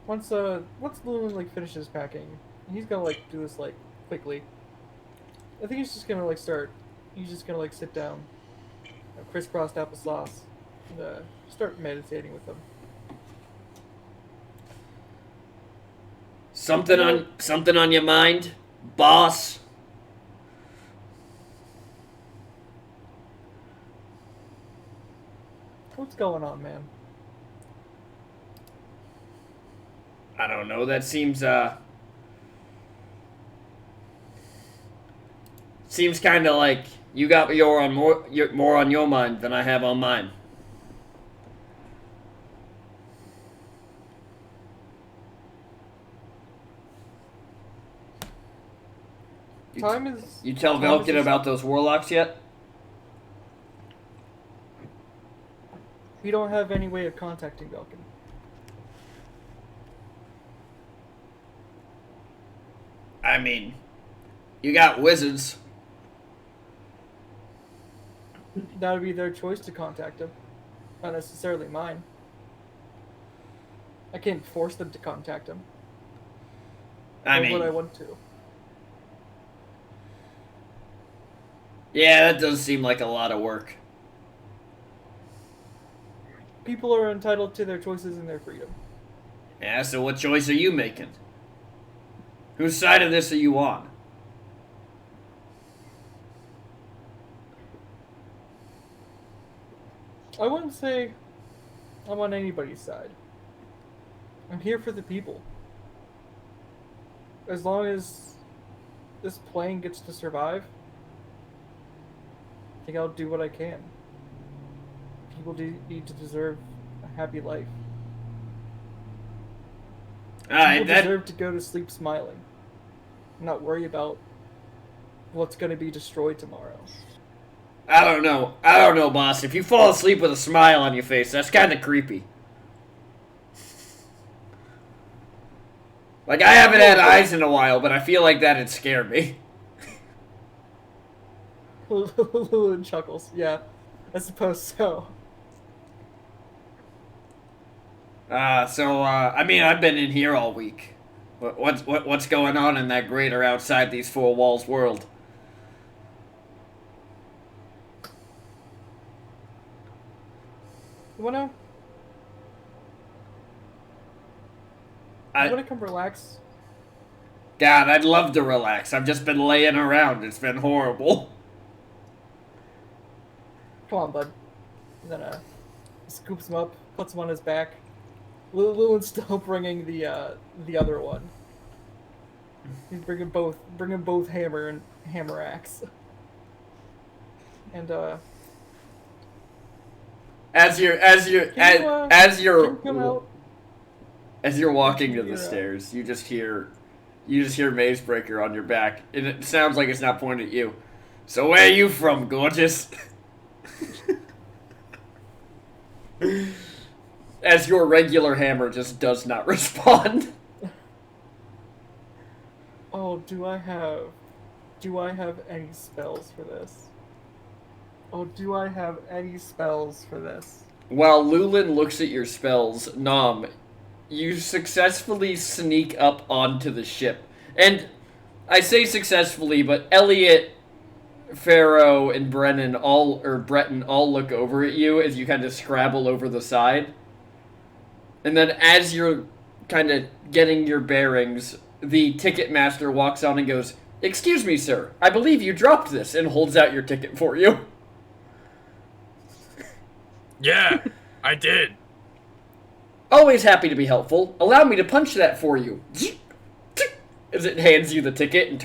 Once Lulu like finishes packing, he's gonna like do this like quickly. I think he's just gonna like start. He's just gonna like sit down, crisscrossed applesauce, and start meditating with them. Something on your mind, boss? What's going on, man? I don't know. That seems kind of like you got more on your mind than I have on mine. You tell Velkin about those warlocks yet? We don't have any way of contacting Velkin. I mean, you got wizards. that would be their choice to contact him, not necessarily mine. I can't force them to contact him. I Or would I mean, want to? yeah, that does seem like a lot of work. People are entitled to their choices and their freedom. Yeah, so what choice are you making? Whose side of this are you on? I wouldn't say I'm on anybody's side. I'm here for the people. As long as this plane gets to survive, I think I'll do what I can. People need to deserve a happy life. People deserve to go to sleep smiling, not worry about what's going to be destroyed tomorrow. I don't know, boss. If you fall asleep with a smile on your face, that's kind of creepy. Like, I haven't had eyes in a while, but I feel like that'd scare me. Lulin chuckles. Yeah, I suppose so. I mean, I've been in here all week. What's going on in that greater outside these four walls world? You wanna come relax? God, I'd love to relax. I've just been laying around. It's been horrible. Come on, bud. And then scoops him up, puts him on his back. Lulin's still bringing the other one. He's bringing both hammer and hammer axe. And as you're walking to the stairs, you just hear Mazebreaker on your back, and it sounds like it's not pointed at you. So where are you from, gorgeous? As your regular hammer just does not respond. Oh, do I have any spells for this? While Lulin looks at your spells, Nom, you successfully sneak up onto the ship. And I say successfully, but Elliot, Pharaoh, and Breton all look over at you as you kind of scrabble over the side. And then as you're kind of getting your bearings, the ticket master walks on and goes, "Excuse me, sir. I believe you dropped this," and holds out your ticket for you. Yeah, I did. Always happy to be helpful. Allow me to punch that for you. As it hands you the ticket and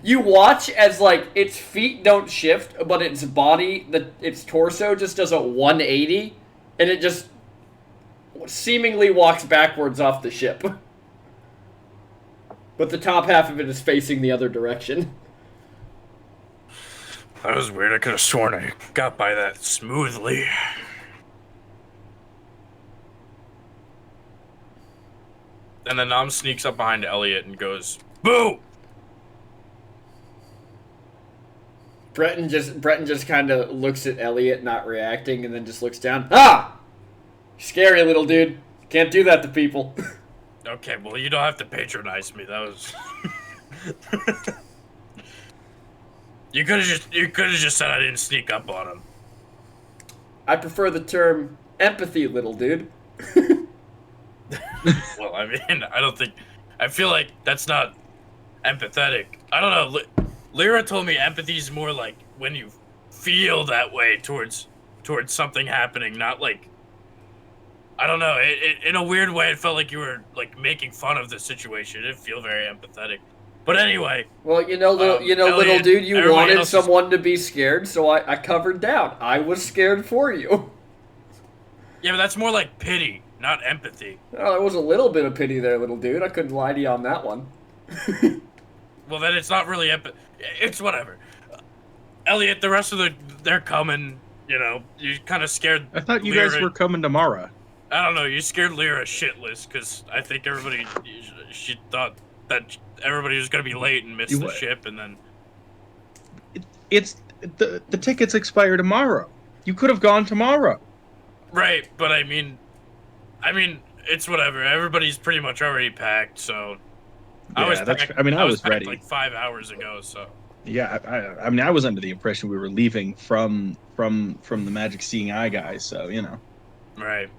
you watch as, like, its feet don't shift, but its body, its torso just does a 180, and it just seemingly walks backwards off the ship. But the top half of it is facing the other direction. That was weird. I could have sworn I got by that smoothly. And then Nom sneaks up behind Elliot and goes, "Boo!" Breton just kind of looks at Elliot, not reacting, and then just looks down. Ah! Scary little dude. Can't do that to people. Okay, well, you don't have to patronize me. That was... You could have just said I didn't sneak up on him. I prefer the term empathy, little dude. Well, I mean, I feel like that's not empathetic. I don't know. Lyra told me empathy is more like when you feel that way towards something happening, not like, I don't know. In a weird way, it felt like you were like making fun of the situation. It didn't feel very empathetic. But anyway. Well, little Elliot, dude, you everybody wanted else someone to be scared, so I covered down. I was scared for you. Yeah, but that's more like pity, not empathy. Oh, there was a little bit of pity there, little dude. I couldn't lie to you on that one. Well, then it's not really empathy. It's whatever. Elliot, the rest of they're coming. You know, you kind of scared. I thought you Lyra. guys were coming tomorrow. I don't know. You scared Lyra shitless because I think she thought that everybody was gonna be late and miss the ship, and then the tickets expire tomorrow. You could have gone tomorrow. Right, but I mean, it's whatever. Everybody's pretty much already packed, so I was that's. packed, I mean, I was packed ready. like 5 hours ago. So Yeah, I mean, I was under the impression we were leaving from the Magic Seeing Eye guys. So right.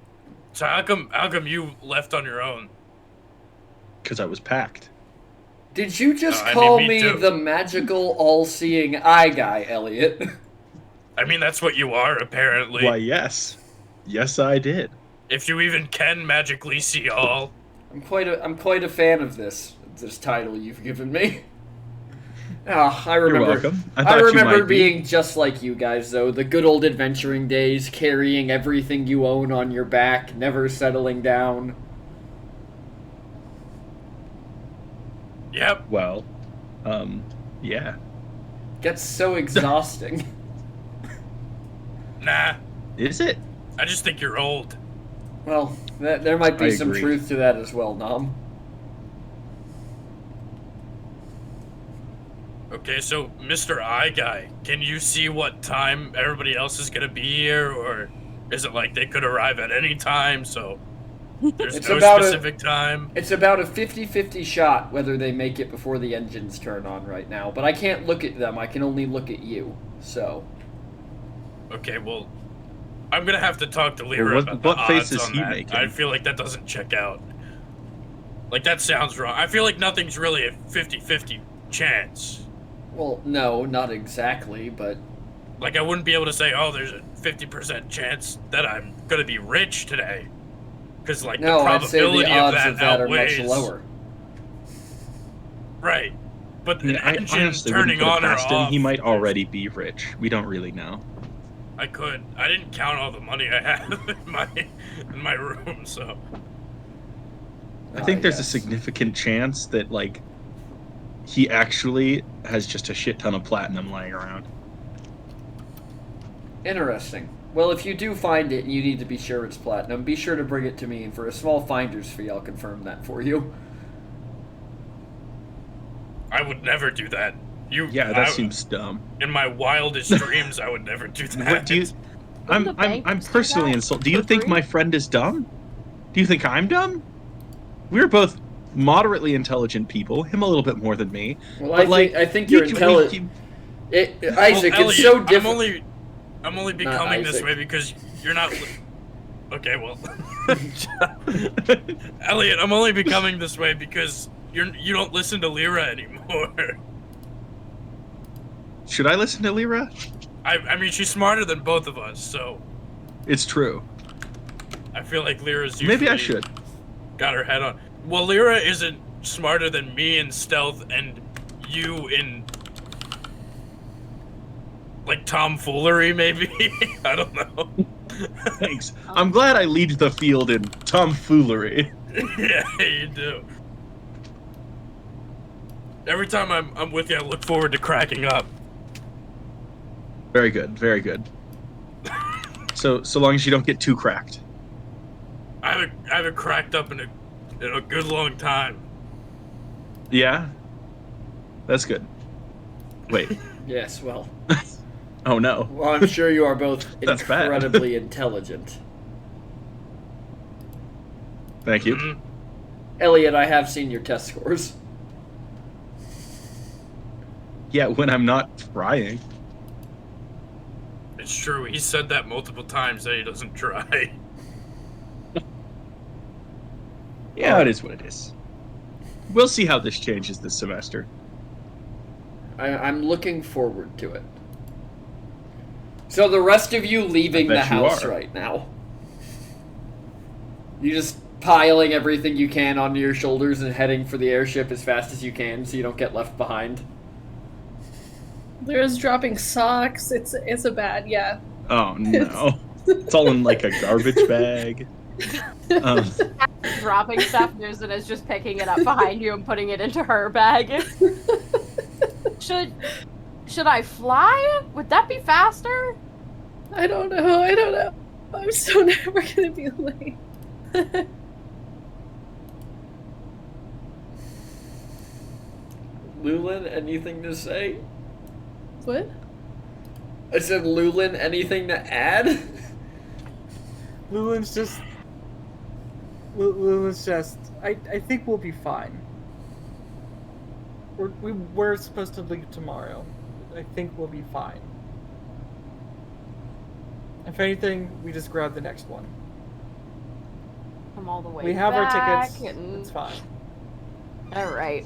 So how come you left on your own? because I was packed. Did you just I mean, call me me too. the magical, all-seeing eye guy, Elliot? I mean, that's what you are apparently. Why, yes, I did. If you even can magically see all. I'm quite a fan of this title you've given me. Ah, I remember. You're welcome. I thought you remember might be. being just like you guys, though. The good old adventuring days, carrying everything you own on your back, never settling down. Yep. Well, yeah. Gets so exhausting. Nah. Is it? I just think you're old. Well, there might be I some agree. truth to that as well, Nom. Okay, so Mr. Eye Guy, can you see what time everybody else is gonna be here, or is it like they could arrive at any time? So there's It's no about specific time. It's about a 50-50 shot whether they make it before the engines turn on right now. But I can't look at them. I can only look at you. So, Okay, well, I'm gonna have to talk to Lyra Well, about what the face odds is on he that. making? I feel like that doesn't check out. Like, that sounds wrong. I feel like nothing's really a 50-50 chance. well, no, not exactly, but Like, I wouldn't be able to say, oh, there's a 50% chance that I'm gonna be rich today. Because, like, no, the I'd say probability the odds of of that that are much outweighs... lower. Right. But I mean, an I engine honestly wouldn't turning put it on or past him. off... He might already be rich. We don't really know. I could. I didn't count all the money I have in my room, so... I think there's a yes. significant chance that, like, he actually has just a shit ton of platinum lying around. Interesting. Well, if you do find it and you need to be sure it's platinum, be sure to bring it to me, and for a small finder's fee, I'll confirm that for you. I would never do that. Yeah, that seems dumb. In my wildest dreams, I would never do that. What do you? Wouldn't the bank I'm do personally that insulted. Do for you think free? my friend is dumb? Do you think I'm dumb? We're both moderately intelligent people. Him a little bit more than me. Well, But, I think you're intelligent. Isaac, Well, it's so Elliot, different. I'm only becoming this Isaac. way because you're not... Okay, well... Elliot, I'm only becoming this way because you don't listen to Lyra anymore. Should I listen to Lyra? I mean, she's smarter than both of us, so It's true. I feel like Lyra's usually Maybe I should. got her head on. Well, Lyra isn't smarter than me in stealth and you in... like tomfoolery, maybe? I don't know. Thanks. I'm glad I lead the field in tomfoolery. Yeah, you do. Every time I'm with you, I look forward to cracking up. Very good. Very good. So long as you don't get too cracked. I haven't cracked up in a good long time. Yeah. That's good. Wait. Yes, well. Oh no. Well, I'm sure you are both That's bad. incredibly intelligent. Thank you. Mhm. Elliot, I have seen your test scores. Yeah, when I'm not trying. It's true. He said that multiple times that he doesn't try. Yeah, it is what it is. We'll see how this changes this semester. I'm looking forward to it. So the rest of you leaving I the bet you house are. right now. You just piling everything you can onto your shoulders and heading for the airship as fast as you can so you don't get left behind. Lyra's dropping socks. It's a bad, yeah. Oh no. It's all in like a garbage bag. Dropping stuff, Nuzin is just picking it up behind you and putting it into her bag. Should I fly? Would that be faster? I don't know. I'm so never gonna be late. Lulin, anything to say? What? I said, Lulin, anything to add? Lulin's just. I think we'll be fine. We're supposed to leave tomorrow. I think we'll be fine. If anything, we just grab the next one. Come all the way We have our back tickets. and- It's fine. All right.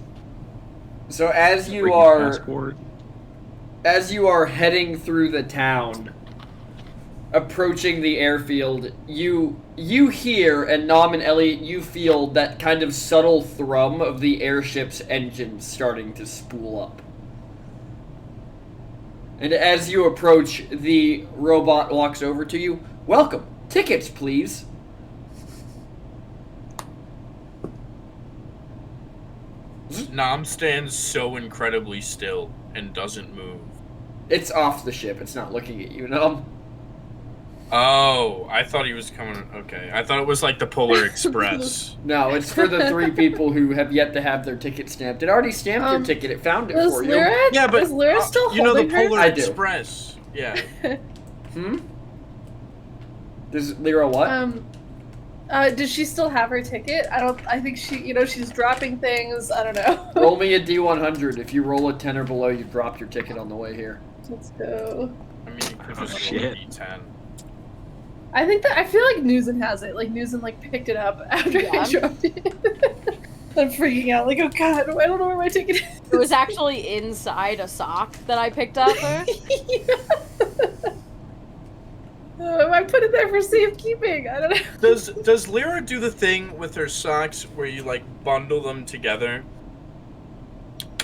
So as you Bring your are passport. heading through the town, approaching the airfield, you hear, and Nom and Elliot, you feel that kind of subtle thrum of the airship's engines starting to spool up. And as you approach, the robot walks over to you. Welcome. Tickets, please. Nom stands so incredibly still and doesn't move. It's off the ship. It's not looking at you, Nom. Oh, I thought he was coming. Okay, I thought it was like the Polar Express. No, it's for the 3 people who have yet to have their ticket stamped. It already stamped your ticket. It found it Is for you. Lyra? Yeah, but is Lyra still you know the holding her? Polar I do. Express. Yeah. Does Lyra what? Does she still have her ticket? I think she's dropping things. I don't know. Roll me a D100. If you roll a 10 or below, you drop your ticket on the way here. Let's go. I mean, you could just roll a shit. D10. I feel like Newson has it. Like Newson picked it up after Yeah. I dropped it. I'm freaking out. Like, oh god, I don't know where my ticket is. It was actually inside a sock that I picked up. I put it there for safekeeping. I don't know. Does Lyra do the thing with her socks where you bundle them together? Do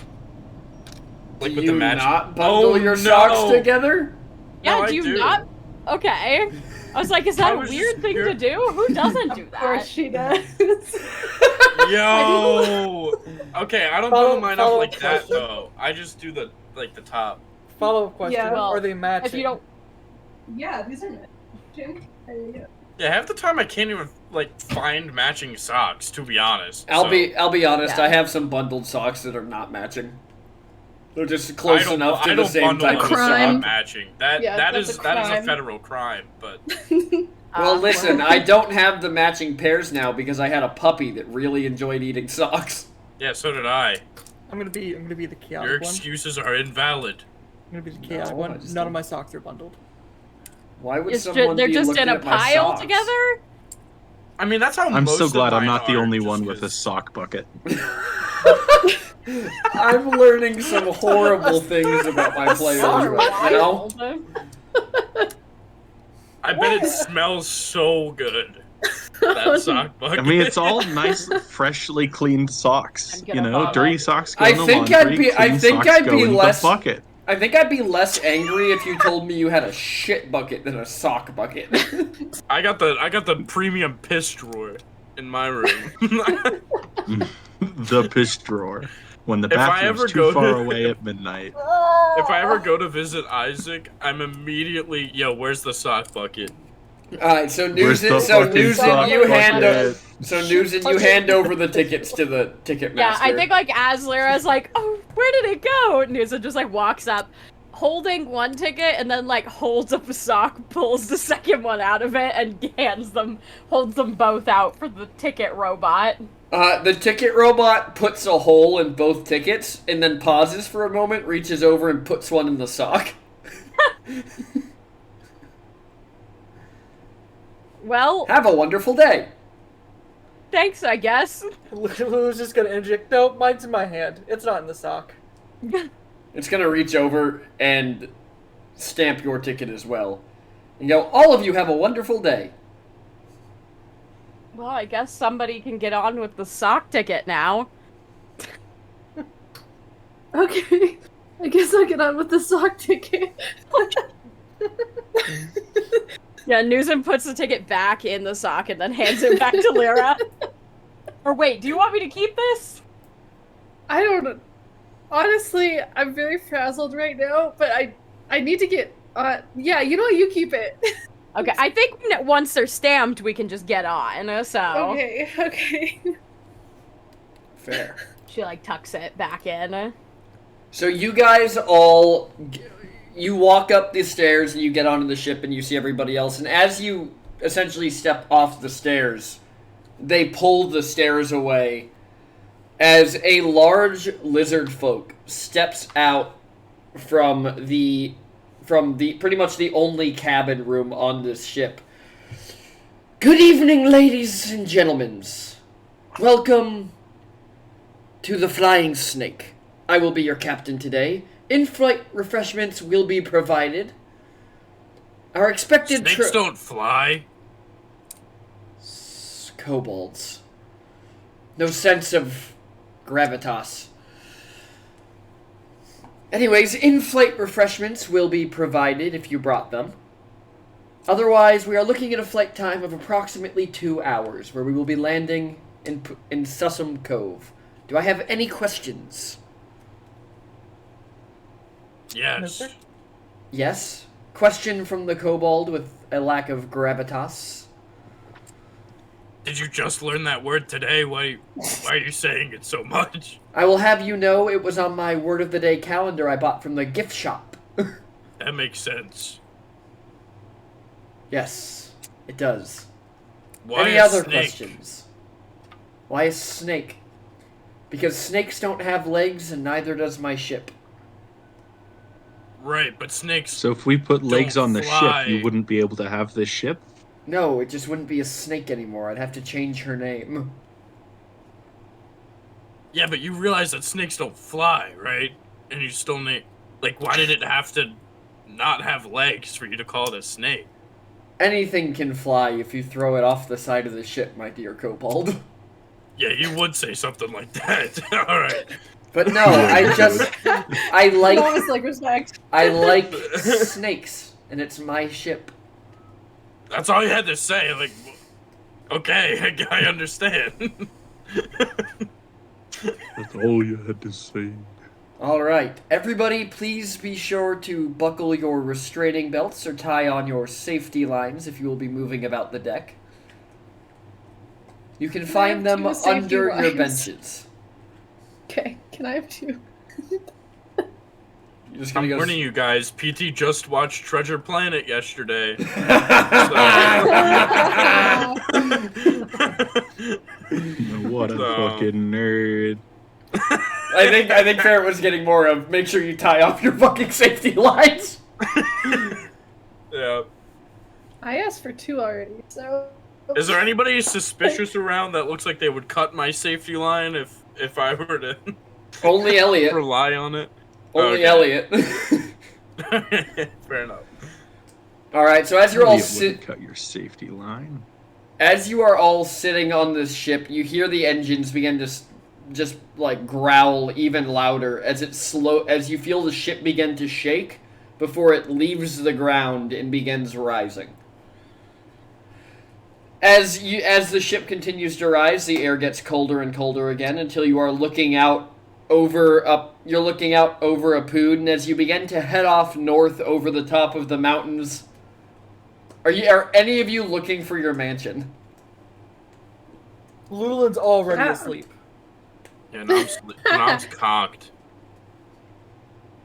With you the match. not bundle Oh, your no. socks together? Yeah, No, I do you do. not? Okay. I was like, is that I a was weird just thing to curious. do? Who doesn't do Of course that? she does. Yo. Okay, I don't Follow- bundle mine follow up like that question. though. I just do the top. Follow-up question. Yeah, well, are they matching? If you don't, Yeah, these are matching. There you go. Yeah, half the time I can't even find matching socks. To be honest. I'll So, be honest. Yeah. I have some bundled socks that are not matching. They're just close enough to I the don't same bundle type them of if they're crime. not matching. That Yeah, that that's is a that is a crime. federal crime. But Well, listen, well, I don't have the matching pairs now because I had a puppy that really enjoyed eating socks. yeah, so did I. I'm gonna be the chaotic Your one. excuses are invalid. I'm gonna be the chaotic No, I one. just None don't. of my socks are bundled. Why would it's someone they're be just looking in a at my pile socks? together? I mean, that's how I'm most so of glad I'm mine not the are, only just one with a 'cause- sock bucket. I'm learning some horrible things about my players. So right now. wild. I bet it smells so good. That sock bucket. I mean, it's all nice, freshly cleaned socks. I'm gonna You know, follow. dirty socks go I in the think laundry. I'd be- I clean think socks I'd go be in less- the bucket. I think I'd be less angry if you told me you had a shit bucket than a sock bucket. I got the premium piss drawer in my room. The piss drawer. When the If I bathroom's ever too go far to- away at midnight. If I ever go to visit Isaac, I'm immediately, yo, where's the sock bucket? Alright, so Where's Newson, the so fucking Newson, sock you hand bucket? you hand over the tickets to the ticket Yeah, master. I think as Lyra's oh, where did it go? Newsom just walks up, holding one ticket, and then holds up a sock, pulls the second one out of it, and holds them both out for the ticket robot. The ticket robot puts a hole in both tickets and then pauses for a moment, reaches over and puts one in the sock. Well, Have a wonderful day. thanks, I guess. Lulu's just gonna inject. No, mine's in my hand. It's not in the sock. It's gonna reach over and stamp your ticket as well. And go, all of you have a wonderful day. Well, I guess somebody can get on with the sock ticket now. Okay. I guess I'll get on with the sock ticket. Yeah, Newsom puts the ticket back in the sock and then hands it back to Lyra. Or wait, do you want me to keep this? I don't know. Honestly, I'm very frazzled right now, but I need to get yeah, you keep it. Okay, I think once they're stamped, we can just get on, so... Okay. Fair. She, tucks it back in. So you guys all, you walk up the stairs and you get onto the ship and you see everybody else. And as you essentially step off the stairs, they pull the stairs away as a large lizard folk steps out from the pretty much the only cabin room on this ship. Good evening, ladies and gentlemen. Welcome to the Flying Snake. I will be your captain today. In-flight refreshments will be provided. Our expected Snakes don't fly. Kobolds. No sense of gravitas. Anyways, in-flight refreshments will be provided if you brought them. Otherwise, we are looking at a flight time of approximately 2 hours, where we will be landing in Sussum Cove. Do I have any questions? Yes. Yes? Question from the kobold with a lack of gravitas. Did you just learn that word today? Why are you saying it so much? I will have you know it was on my word of the day calendar I bought from the gift shop. That makes sense. Yes, it does. Why Any a other snake? questions? Why a snake? Because snakes don't have legs and neither does my ship. Right, but snakes. So if we put legs Don't on the fly. ship, you wouldn't be able to have this ship? No, it just wouldn't be a snake anymore. I'd have to change her name. Yeah, but you realize that snakes don't fly, right? And you still need. Like, why did it have to not have legs for you to call it a snake? Anything can fly if you throw it off the side of the ship, my dear kobold. Yeah, you would say something like that. Alright. But no, I Almost like respect. like snakes, and it's my ship. That's all you had to say. Like, okay, I understand. That's all you had to say. Alright, everybody please be sure to buckle your restraining belts or tie on your safety lines if you will be moving about the deck. You can find have them two safety under your lines? benches. Okay, can I have two? You're just gonna I'm go. warning you guys, PT just watched Treasure Planet yesterday. So- What a So- fucking nerd. I think Ferret was getting more of make sure you tie off your fucking safety lines. Yeah. I asked for two already, so. Is there anybody suspicious around that looks like they would cut my safety line if I were to Only Elliot. rely on it? Only Okay. Elliot. Fair enough. All right, so as you're all Elliot wouldn't cut your safety line. as you are all sitting on this ship, you hear the engines begin to just like growl even louder as as you feel the ship begin to shake before it leaves the ground and begins rising. As the ship continues to rise, the air gets colder and colder again until you are looking out over a pood, and as you begin to head off north over the top of the mountains, are any of you looking for your mansion? Lulin's already Ah. asleep. Yeah, Nom's cocked.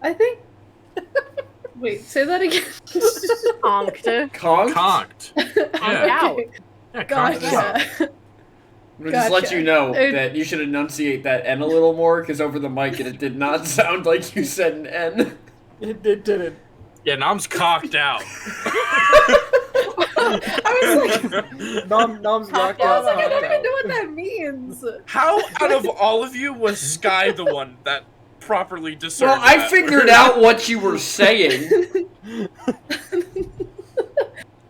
I think. Wait, say that again. Honked. Conked? Cocked. Yeah. Out. Okay, Yeah, cocked is up. gotcha. I'm gonna just let Gotcha. you know It- that you should enunciate that N a little more, because over the mic it did not sound like you said an N. It didn't. Yeah, Nom's cocked out. I was like, Nom's Cocked knocked out. I out. was like, I don't knocked even out. know what that means. How out of all of you was Sky the one that properly discerned Well, I that figured word? out what you were saying.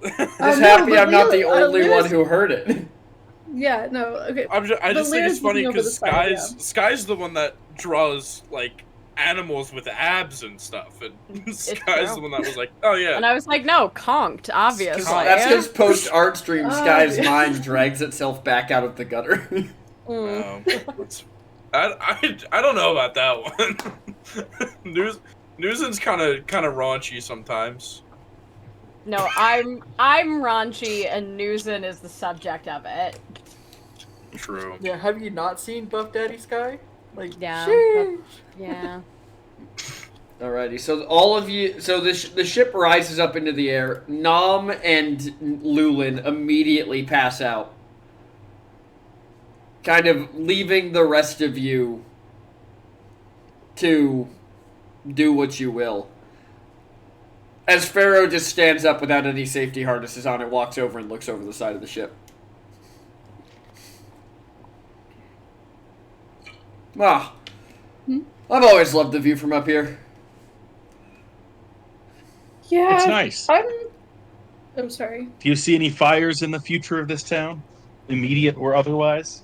Just No, happy but I'm not the Leo- only Leo's- one who heard it. Yeah, no, okay. I But just think Lyra's it's funny looking over because the side, Sky's the one that draws like animals with abs and stuff, and Sky's true. the one that was like, oh yeah. And I was like, no, conked, obviously. That's because post art stream, Oh, Sky's yeah. mind drags itself back out of the gutter. Mm. That's- I don't know about that one. Newson's kind of raunchy sometimes. No, I'm raunchy, and Newson is the subject of it. True. Yeah, have you not seen Buff Daddy Sky? Like, Yeah, sheesh. Yeah. Alrighty, so all of you, so the ship rises up into the air. Nom and Lulin immediately pass out, kind of leaving the rest of you to do what you will. As Pharaoh just stands up without any safety harnesses on and walks over and looks over the side of the ship. Ah, I've always loved the view from up here. Yeah. It's nice. I'm sorry. Do you see any fires in the future of this town? Immediate or otherwise?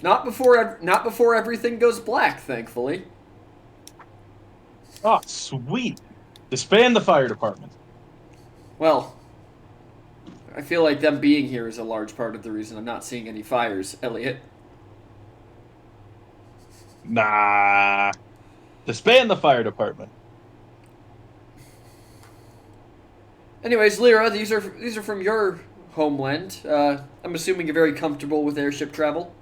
Not before everything goes black, thankfully. Oh, sweet. Disband the fire department. Well, I feel like them being here is a large part of the reason I'm not seeing any fires, Elliot. Nah. Disband the fire department. Anyways, Lyra, these are from your homeland. I'm assuming you're very comfortable with airship travel.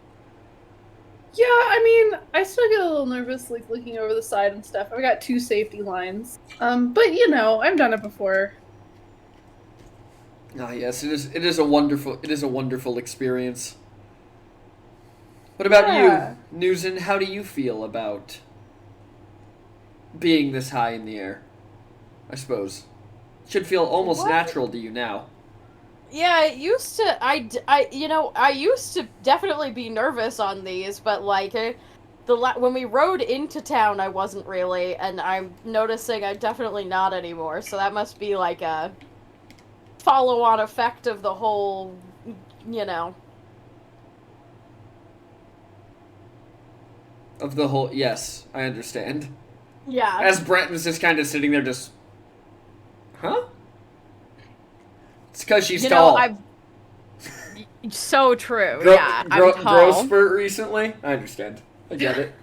Yeah, I mean, I still get a little nervous, like, looking over the side and stuff. I've got 2 safety lines. But, you know, I've done it before. Ah, yes, it is a wonderful experience. What about Yeah. you, Newson? How do you feel about being this high in the air? I suppose should feel almost What? natural to you now. Yeah, it used to. I used to definitely be nervous on these, but like, when we rode into town, I wasn't really, and I'm noticing I'm definitely not anymore. So that must be like a follow-on effect of the whole, you know. Of the whole, yes, I understand. Yeah. As Brenton's just kind of sitting there, just, huh? It's because she's tall. So true. Gro- yeah, I'm tall. Growth spurt recently. I understand. I get it.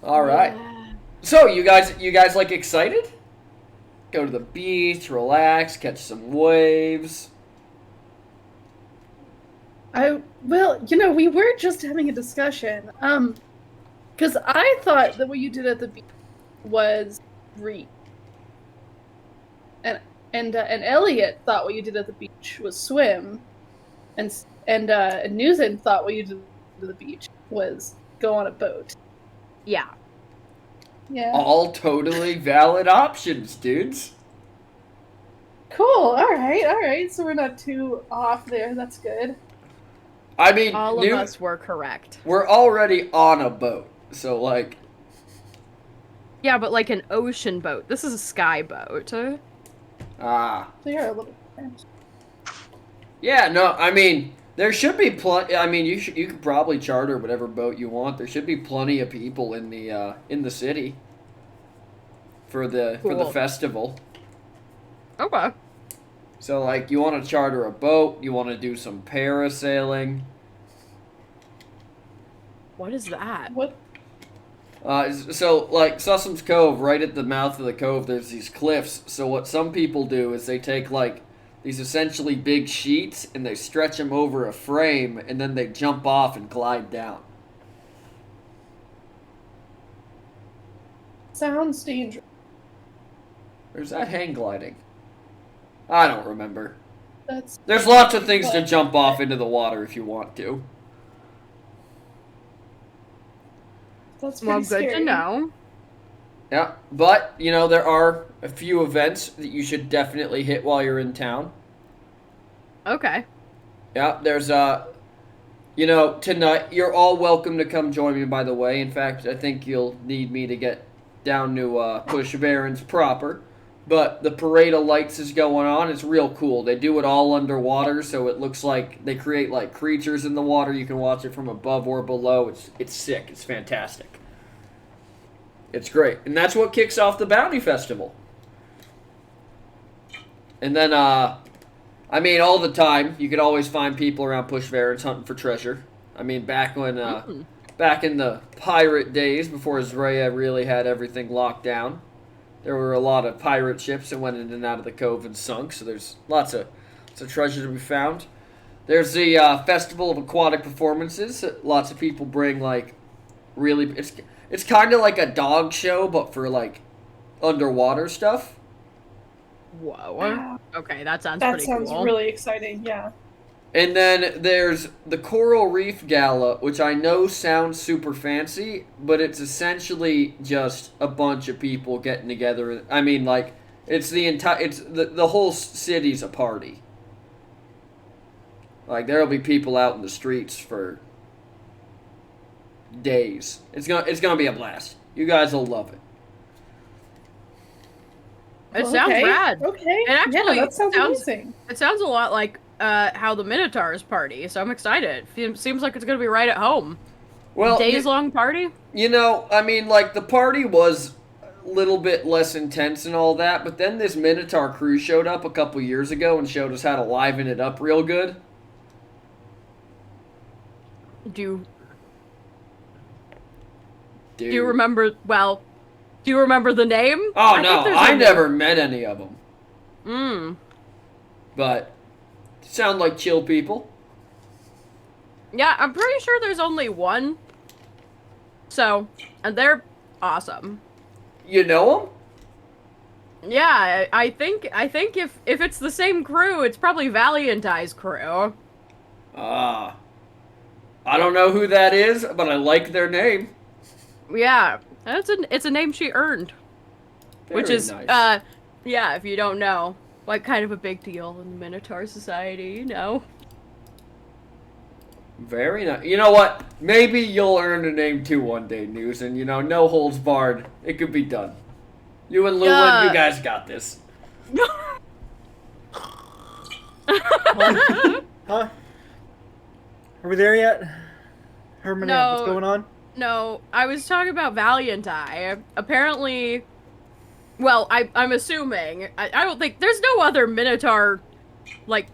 All right. Yeah. So you guys like excited? Go to the beach, relax, catch some waves. Well, you know, we were just having a discussion. Because I thought that what you did at the beach was read. And Elliot thought what you did at the beach was swim. And Newson thought what you did at the beach was go on a boat. Yeah. Yeah. All totally valid options, dudes. Cool. All right. So we're not too off there. That's good. I mean, All of us were correct. we're already on a boat, so like. Yeah, but like an ocean boat. This is a sky boat. Ah. So you're a little different. Yeah, no, I mean, there should be plenty. I mean, you could probably charter whatever boat you want. There should be plenty of people in the city for the Cool. festival. Okay. So like, you want to charter a boat, you want to do some parasailing. What is that? What? So like Sussum's Cove, right at the mouth of the cove, there's these cliffs. So what some people do is they take like these essentially big sheets and they stretch them over a frame, and then they jump off and glide down. Sounds dangerous. There's that hang gliding. I don't remember. That's There's lots of things to jump off into the water if you want to. pretty Well, good scary. to know. Yeah, but, you know, there are a few events that you should definitely hit while you're in town. Okay. Yeah, there's, you know, tonight, you're all welcome to come join me, by the way. In fact, I think you'll need me to get down to, Push Barrens proper. But the parade of lights is going on. It's real cool. They do it all underwater, so it looks like they create, like, creatures in the water. You can watch it from above or below. It's sick. It's fantastic. It's great. And that's what kicks off the Bounty Festival. And then, I mean, all the time, you could always find people around Push Barrens hunting for treasure. I mean, back when, back in the pirate days, before Azrea really had everything locked down, there were a lot of pirate ships that went in and out of the cove and sunk, so there's lots of treasure to be found. There's the Festival of Aquatic Performances. Lots of people bring, like, really. It's kind of like a dog show, but for like underwater stuff. Whoa. Okay, that sounds That pretty sounds cool. really exciting. Yeah. And then there's the Coral Reef Gala, which I know sounds super fancy, but it's essentially just a bunch of people getting together. I mean, like, it's the whole city's a party. Like, there'll be people out in the streets for days. It's gonna be a blast. You guys will love it. It sounds rad. Okay. It actually yeah, that sounds amazing. It sounds a lot like how the Minotaurs party, so I'm excited. Seems like it's gonna be right at home. Well, Days-long party? You know, I mean, like, the party was a little bit less intense and all that, but then this Minotaur crew showed up a couple years ago and showed us how to liven it up real good. Do you remember, well, do you remember the name? Oh, no, I never met any of them. But, sound like chill people. Yeah, I'm pretty sure there's only one. So, and they're awesome. You know them? Yeah, I think if it's the same crew, it's probably Valianti's crew. Ah. I don't know who that is, but I like their name. Yeah, it's a name she earned. Very Which is, nice. yeah, if you don't know, like, kind of a big deal in the Minotaur Society, you know? Very nice. You know what? Maybe you'll earn a name too one day, News, and, you know, no holds barred. It could be done. You and Llewyn, you guys got this. Huh? Are we there yet? Herman, No. what's going on? No, I was talking about Valianti. Apparently, well, I'm assuming, I don't think, there's no other Minotaur, like,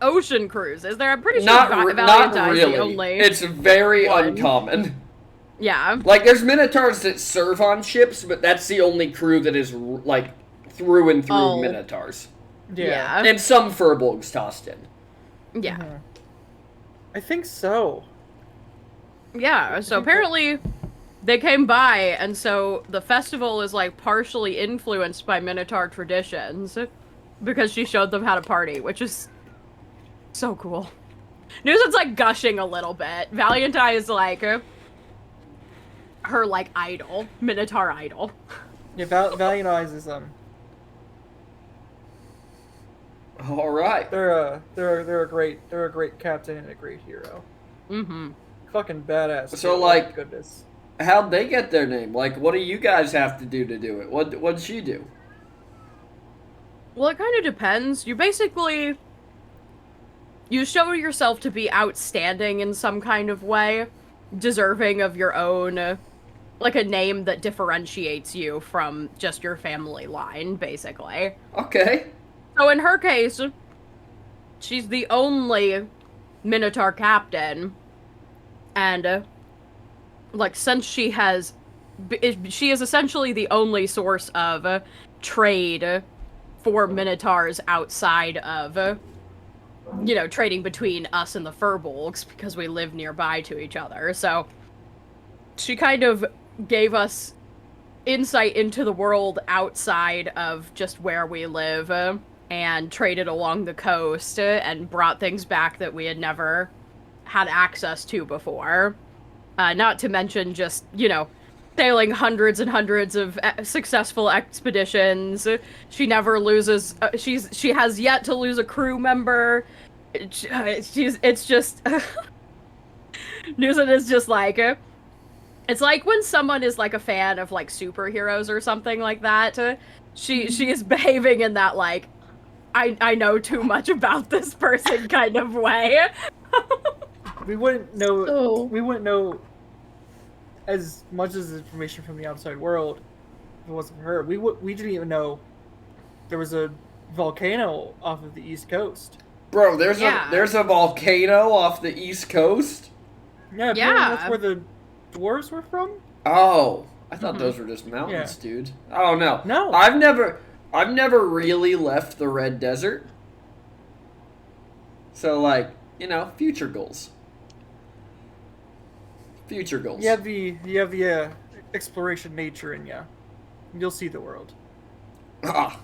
ocean cruise, is there? I'm pretty sure Not Valianti is really. the only It's very one. uncommon. Yeah. Like, there's Minotaurs that serve on ships, but that's the only crew that is, like, through and through Minotaurs. Yeah. And some Furbolgs tossed in. Yeah. Mhm. I think so. Yeah, so apparently they came by, and so the festival is, like, partially influenced by Minotaur traditions, because she showed them how to party, which is so cool. Newson's, like, gushing a little bit. Valianti is, like, her, like, idol. Minotaur idol. Yeah, Valiant Eyes is All right. they're a great captain and a great hero. Mm-hmm. Fucking badass. So, too, like- my goodness. How'd they get their name? Like, what do you guys have to do it? What'd she do? Well, it kind of depends. You basically... You show yourself to be outstanding in some kind of way, deserving of your own, like, a name that differentiates you from just your family line, basically. Okay. So in her case, she's the only Minotaur captain, and, like, since she is essentially the only source of trade for Minotaurs outside of, you know, trading between us and the Furbolgs, because we live nearby to each other. So she kind of gave us insight into the world outside of just where we live, and traded along the coast, and brought things back that we had never had access to before. Not to mention just, you know, sailing hundreds and hundreds of successful expeditions. She never loses. She has yet to lose a crew member. It's just. Newson is just like. It's like when someone is like a fan of like superheroes or something like that. She is behaving in that like, I know too much about this person kind of way. We wouldn't know. So- We wouldn't know as much as information from the outside world if it wasn't for her. We didn't even know there was a volcano off of the east coast. Bro, there's Yeah. a volcano off the East Coast? Yeah, apparently Yeah. that's where the dwarves were from. Oh, I thought Mhm. those were just mountains, Yeah. dude. Oh no. No. I've never really left the Red Desert. So, like, you know, future goals. Future goals. You have the exploration nature in ya. You'll see the world. Ah,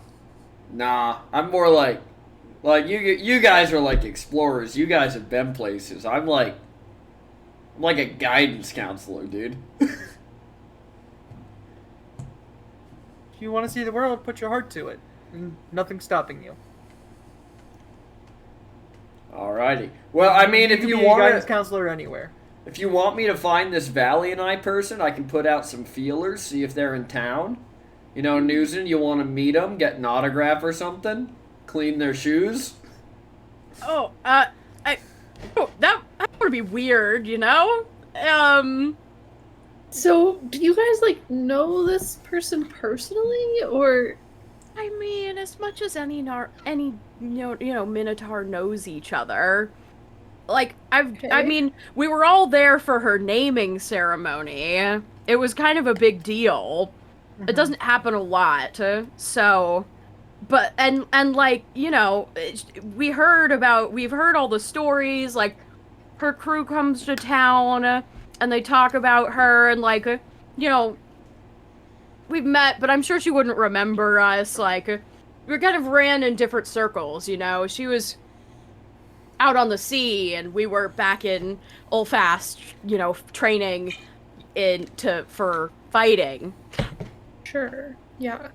nah, I'm more like you guys are like explorers. You guys have been places. I'm like a guidance counselor, dude. If you want to see the world, put your heart to it. And nothing's stopping you. Alrighty. Well, I mean, if can you be a want guidance to, counselor anywhere. if you want me to find this Valley and I person, I can put out some feelers, see if they're in town. You know, Newson, you want to meet them, get an autograph or something, clean their shoes. Oh, that would be weird, you know? So, do you guys like know this person personally, or? I mean, as much as any Minotaur knows each other. Like, I mean, we were all there for her naming ceremony. It was kind of a big deal. It doesn't happen a lot, so... But, and like, you know, we've heard all the stories, like, her crew comes to town, and they talk about her, and, like, you know, we've met, but I'm sure she wouldn't remember us, like, we kind of ran in different circles, you know, she was out on the sea, and we were back in Ulfast, you know, training for fighting. Sure. Yeah.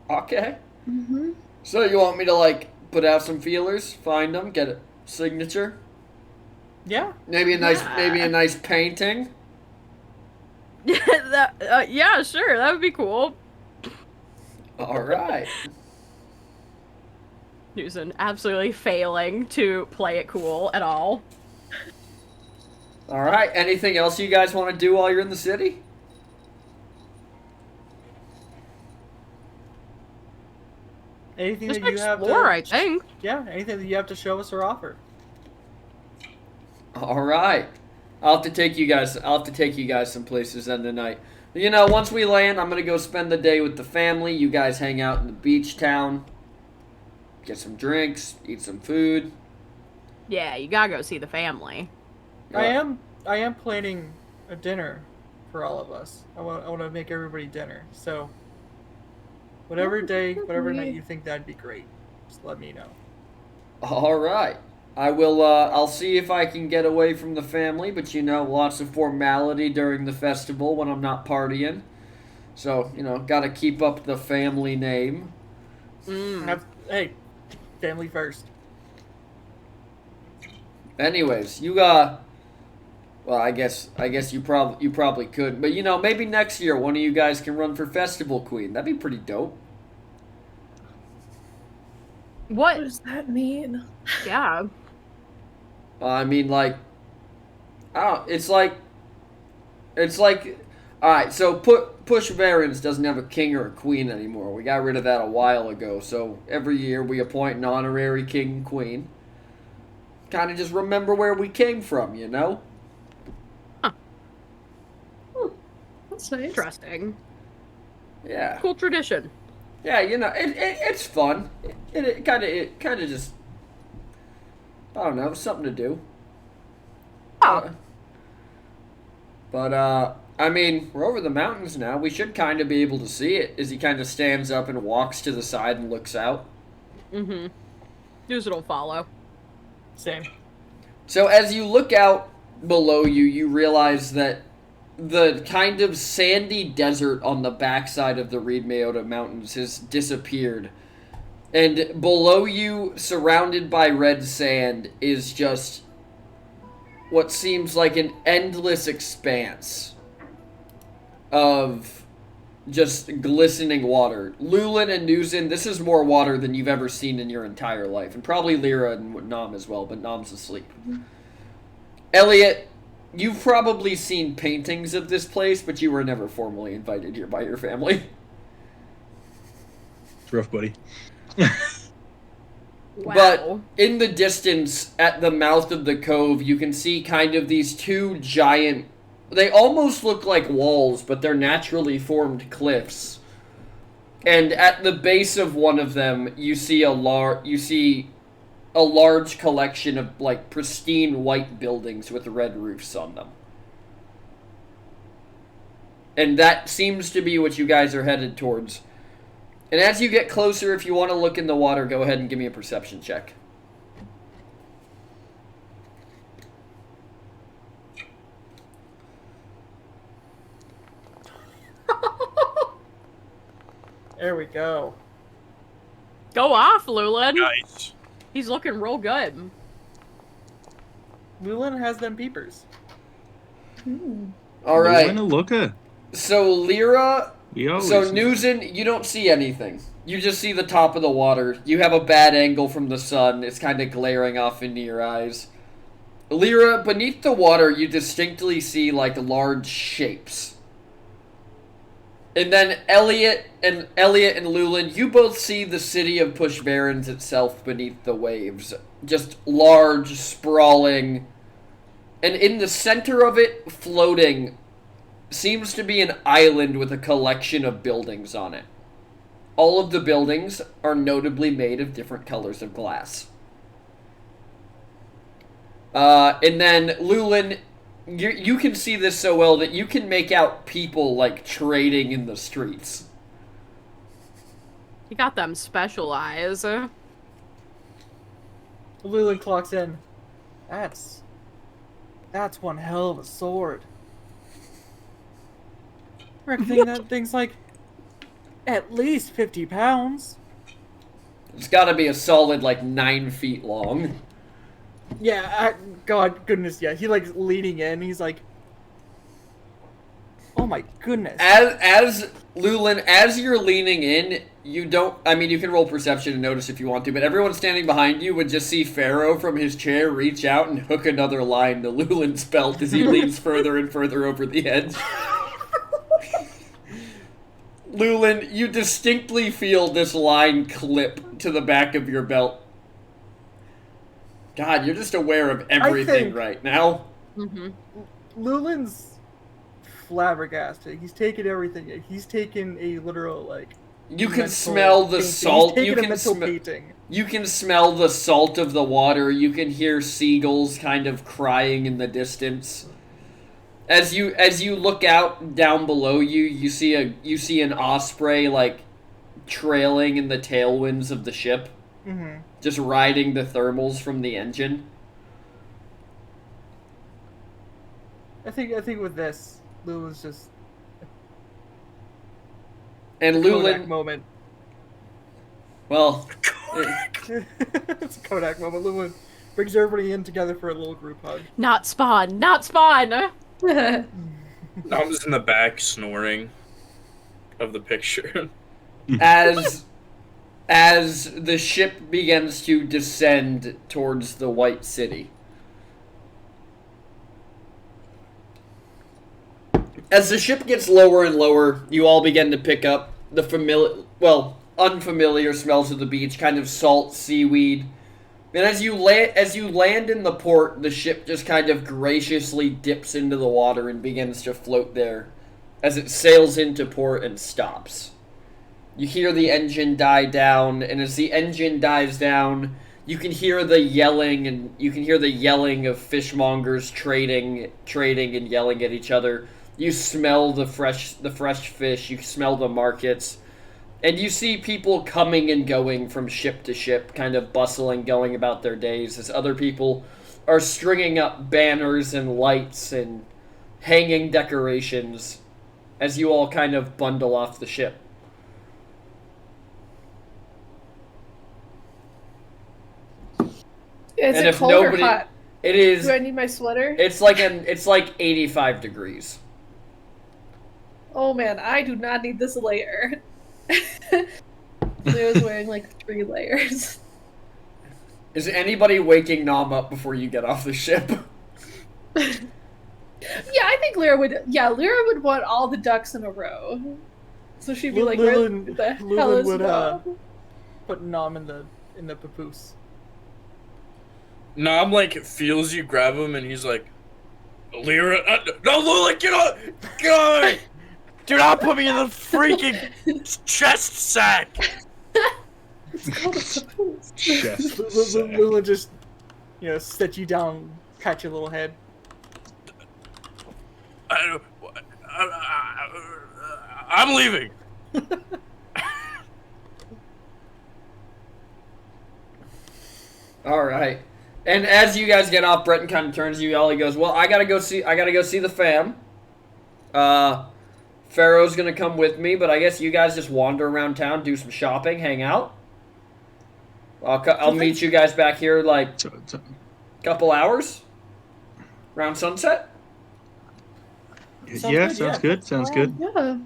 Okay. Mm-hmm. So you want me to like put out some feelers, find them, get a signature, Yeah. maybe a nice painting. Yeah, sure, that would be cool. All right. Newson absolutely failing to play it cool at all. All right. Anything else you guys want to do while you're in the city? Anything Just that you have explore, to, I think. Yeah, anything that you have to show us or offer. All right. I'll have to take you guys some places then tonight. You know, once we land, I'm gonna go spend the day with the family. You guys hang out in the beach town, get some drinks, eat some food. Yeah, you gotta go see the family. I am planning a dinner for all of us. I want to make everybody dinner. So whatever night you think that'd be great, just let me know. All right. I will. I'll see if I can get away from the family, but you know, lots of formality during the festival when I'm not partying. So you know, gotta keep up the family name. Hey, family first. Anyways, well, I guess you probably could, but you know, maybe next year one of you guys can run for festival queen. That'd be pretty dope. What What? does that mean? Yeah. I mean, like, it's like, all right. So Push Varens doesn't have a king or a queen anymore. We got rid of that a while ago. So every year we appoint an honorary king and queen. Kind of just remember where we came from, you know. That's nice. Interesting. Yeah. Cool tradition. Yeah, you know, it's fun. It kind of just, I don't know, something to do. Oh. But I mean, we're over the mountains now. We should kind of be able to see it as he kind of stands up and walks to the side and looks out. Mm-hmm. Newson will follow. Same. So as you look out below you, you realize that the kind of sandy desert on the backside of the Reed Mayotta Mountains has disappeared. And below you, surrounded by red sand, is just what seems like an endless expanse of just glistening water. Lulin and Nuzin, this is more water than you've ever seen in your entire life. And probably Lyra and Nom as well, but Nom's asleep. Elliot, you've probably seen paintings of this place, but you were never formally invited here by your family. It's rough, buddy. Wow. But in the distance, at the mouth of the cove, you can see kind of these two giant... They almost look like walls, but they're naturally formed cliffs. And at the base of one of them, you see a large collection of like pristine white buildings with red roofs on them. And that seems to be what you guys are headed towards. And as you get closer, if you want to look in the water, go ahead and give me a perception check. There we go. Go off, Lulin. Nice. He's looking real good. Lulin has them peepers. All right. Looka. So Lyra, We always so Newson, you don't see anything. You just see the top of the water. You have a bad angle from the sun. It's kind of glaring off into your eyes. Lyra, beneath the water, you distinctly see like large shapes. And then Elliot and Lulin, you both see the city of Push Barrens itself beneath the waves. Just large, sprawling. And in the center of it, floating, seems to be an island with a collection of buildings on it. All of the buildings are notably made of different colors of glass. And then Lulin, you can see this so well that you can make out people, like, trading in the streets. He got them special eyes. Lulin clocks in. That's one hell of a sword. Reckon that thing's like at least 50 pounds. It's gotta be a solid, like, 9 feet long. Yeah, God goodness, yeah. He like leaning in. He's like, oh my goodness. As Lulin, as you're leaning in, you don't, I mean, you can roll perception and notice if you want to, but everyone standing behind you would just see Pharaoh from his chair reach out and hook another line to Lulin's belt as he leans further and further over the edge. Lulin, you distinctly feel this line clip to the back of your belt. God, you're just aware of everything right now. Mm-hmm. Lulin's flabbergasted. He's taken everything in. He's taken a literal, like, You can mental smell the painting. salt. He's You taken a can mental smell. painting. You can smell the salt of the water. You can hear seagulls kind of crying in the distance. As you look out down below you, you see an osprey like trailing in the tailwinds of the ship, just riding the thermals from the engine. I think with this, Lulin's just And Kodak Lulin, moment. well, It's a Kodak moment. Lulin brings everybody in together for a little group hug. Not Spawn. Not Spawn. I'm just in the back snoring of the picture. as the ship begins to descend towards the White City. As the ship gets lower and lower, you all begin to pick up the unfamiliar smells of the beach, kind of salt, seaweed. And as you land in the port, the ship just kind of graciously dips into the water and begins to float there as it sails into port and stops. You hear the engine die down, and as the engine dies down, you can hear the yelling of fishmongers trading and yelling at each other. You smell the fresh fish, you smell the markets, and you see people coming and going from ship to ship, kind of bustling, going about their days, as other people are stringing up banners and lights and hanging decorations as you all kind of bundle off the ship. Is And it if cold nobody- or hot? It is. Do I need my sweater? It's like 85 degrees. Oh man, I do not need this layer. Leo's wearing like 3 layers. Is anybody waking Nom up before you get off the ship? Yeah, I think Lyra would. Yeah, Lyra would want all the ducks in a row. So she'd be like, "Where the hell is Nom?" Put Nom in the papoose. Nom like feels you grab him and he's like, Lyra, no, Lula, get on! Do not put me in the freaking chest sack! It's called a papoose. Chest Lula just, set you down, pat your little head. I'm leaving. All right. And as you guys get off, Breton kind of turns to you all. He goes, "Well, I gotta go see the fam. Pharaoh's gonna come with me, but I guess you guys just wander around town, do some shopping, hang out. I'll meet you guys back here like So, couple hours around sunset. yeah, sounds good. Sounds good. Yeah.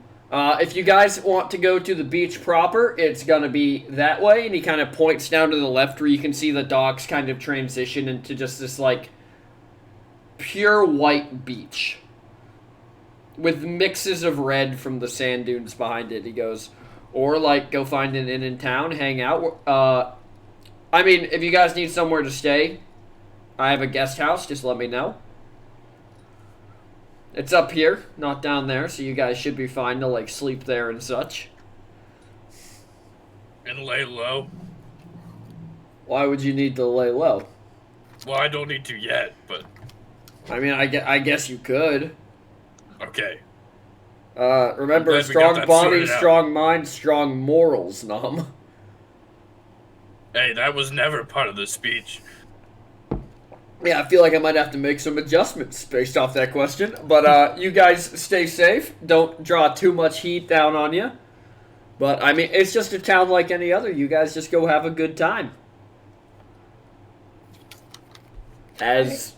If you guys want to go to the beach proper, it's gonna be that way." And he kind of points down to the left where you can see the docks kind of transition into just this like pure white beach with mixes of red from the sand dunes behind it. He goes, or like go find an inn in town, hang out. I mean, if you guys need somewhere to stay, I have a guest house. Just let me know. It's up here, not down there, so you guys should be fine to like sleep there and such. And lay low. Why would you need to lay low? Well, I don't need to yet, but I mean, I guess you could. okay. Remember, I'm glad we got strong that body, sorted out. strong mind, strong morals, Nom. Hey, that was never part of the speech. Yeah, I feel like I might have to make some adjustments based off that question. But you guys stay safe. Don't draw too much heat down on you. But, I mean, it's just a town like any other. You guys just go have a good time. As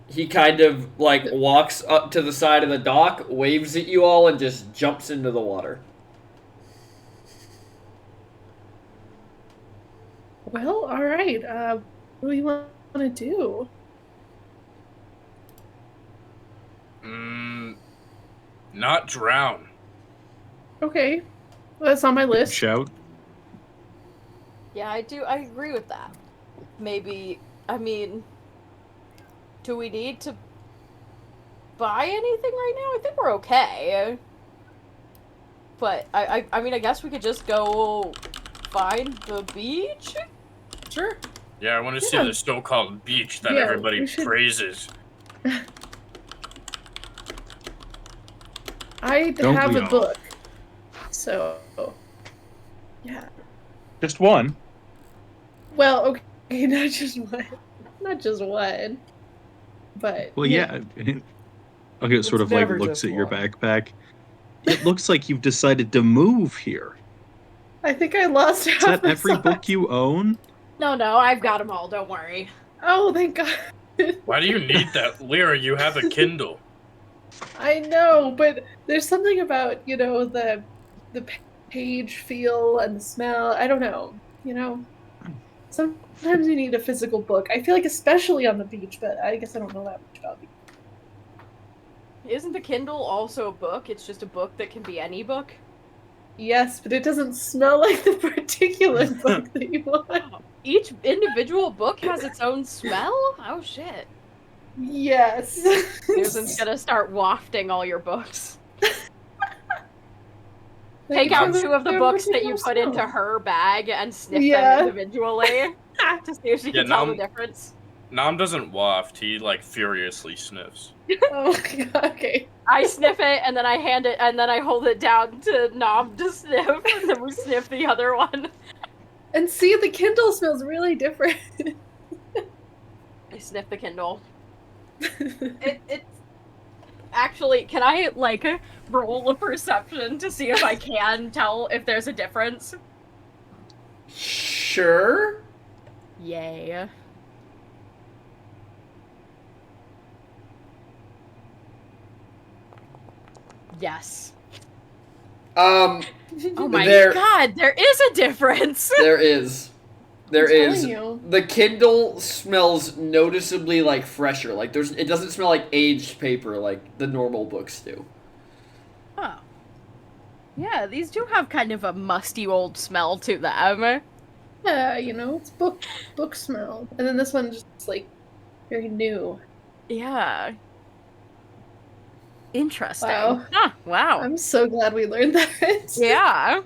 he kind of, like, walks up to the side of the dock, waves at you all, and just jumps into the water. Well, all right. What do you want to do? Not drown. Okay. Well, that's on my list. Shout. Yeah, I do. I agree with that. Maybe, I mean, do we need to buy anything right now? I think we're okay. But I mean, I guess we could just go find the beach. Sure. Yeah, I want to see Yeah. the so-called beach that Yeah, everybody we should- praises. I Don't have we a all? book. So, yeah. Just one. Well, okay, not just one. Not just one. But Well, yeah. Okay, it sort It's of like never looks just at your one. backpack. It looks like you've decided to move here. I think I lost Is half that my every size. book you own? No, I've got them all. Don't worry. Oh, thank God. Why do you need that? Lyra, you have a Kindle. I know, but there's something about, the page feel and the smell. I don't know. Sometimes you need a physical book. I feel like especially on the beach, but I guess I don't know that much about it. Isn't the Kindle also a book? It's just a book that can be any book. Yes, but it doesn't smell like the particular book that you want. Each individual book has its own smell? Oh shit. Yes. Susan's gonna start wafting all your books. Like, Take out they're- 2 of the they're books that you particular put into smells. her bag and sniff Yeah. them individually to see if she Yeah, can tell now- the difference. Nom doesn't waft, he like furiously sniffs. Oh my God, okay. I sniff it and then I hand it and then I hold it down to Nom to sniff and then we sniff the other one. And see, the Kindle smells really different. I sniff the Kindle. It's actually, can I like roll a perception to see if I can tell if there's a difference? Sure. Yay. Yes. Um, Oh my There- god, there is a difference! there is. There I'm telling is. you. The Kindle smells noticeably like fresher. Like it doesn't smell like aged paper like the normal books do. Oh. Yeah, these do have kind of a musty old smell to them. Yeah, it's book smell. And then this one just like very new. Yeah. Interesting. Wow. Huh, wow. I'm so glad we learned that. Yeah.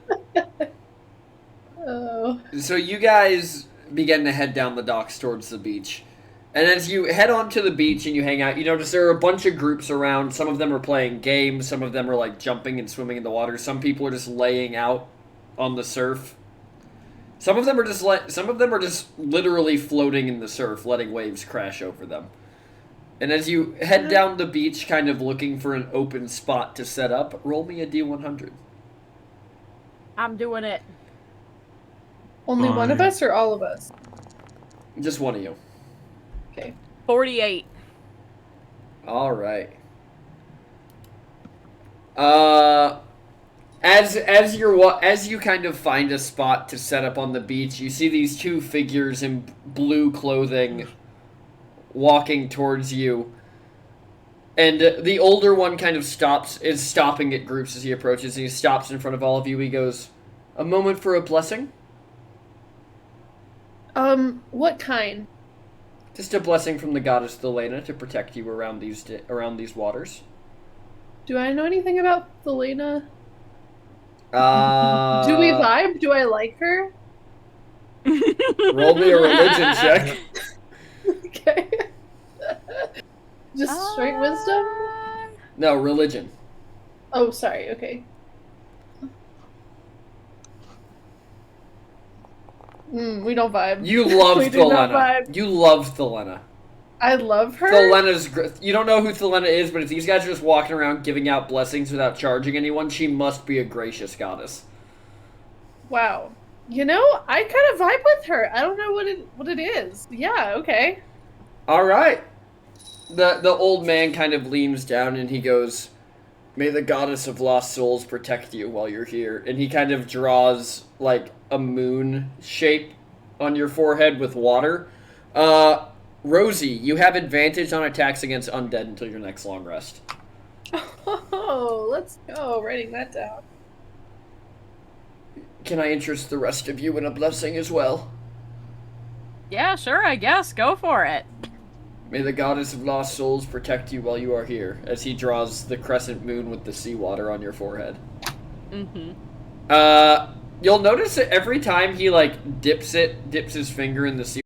Oh. So you guys begin to head down the docks towards the beach. And as you head onto the beach and you hang out, you notice there are a bunch of groups around. Some of them are playing games. Some of them are like jumping and swimming in the water. Some people are just laying out on the surf. Some of them are just literally floating in the surf, letting waves crash over them. And as you head down the beach, kind of looking for an open spot to set up, roll me a D100. I'm doing it. Only one of Fine. us or all of us? Just one of you. Okay. 48. All right. As you kind of find a spot to set up on the beach, you see these two figures in blue clothing walking towards you. And the older one kind of is stopping at groups as he approaches, and he stops in front of all of you. He goes, "A moment for a blessing?" What kind? Just a blessing from the goddess Thelena to protect you around these waters. Do I know anything about Thelena? Uh, Do we vibe? Do I like her? Roll me a religion check. Okay. Just straight wisdom? No, religion. Oh, sorry, okay. We don't vibe. You love We do not Thelena. vibe. You love Thelena. I love her. You don't know who Thelena is, but if these guys are just walking around giving out blessings without charging anyone, she must be a gracious goddess. Wow. You know, I kind of vibe with her. I don't know what it is. Yeah, okay. All right. The old man kind of leans down and he goes, "May the goddess of lost souls protect you while you're here." And he kind of draws like a moon shape on your forehead with water. Rosie, you have advantage on attacks against undead until your next long rest. Oh, let's go. Writing that down. Can I interest the rest of you in a blessing as well? Yeah, sure, I guess. Go for it. May the goddess of lost souls protect you while you are here, as he draws the crescent moon with the seawater on your forehead. Mm-hmm. You'll notice that every time he, like, dips his finger in the sea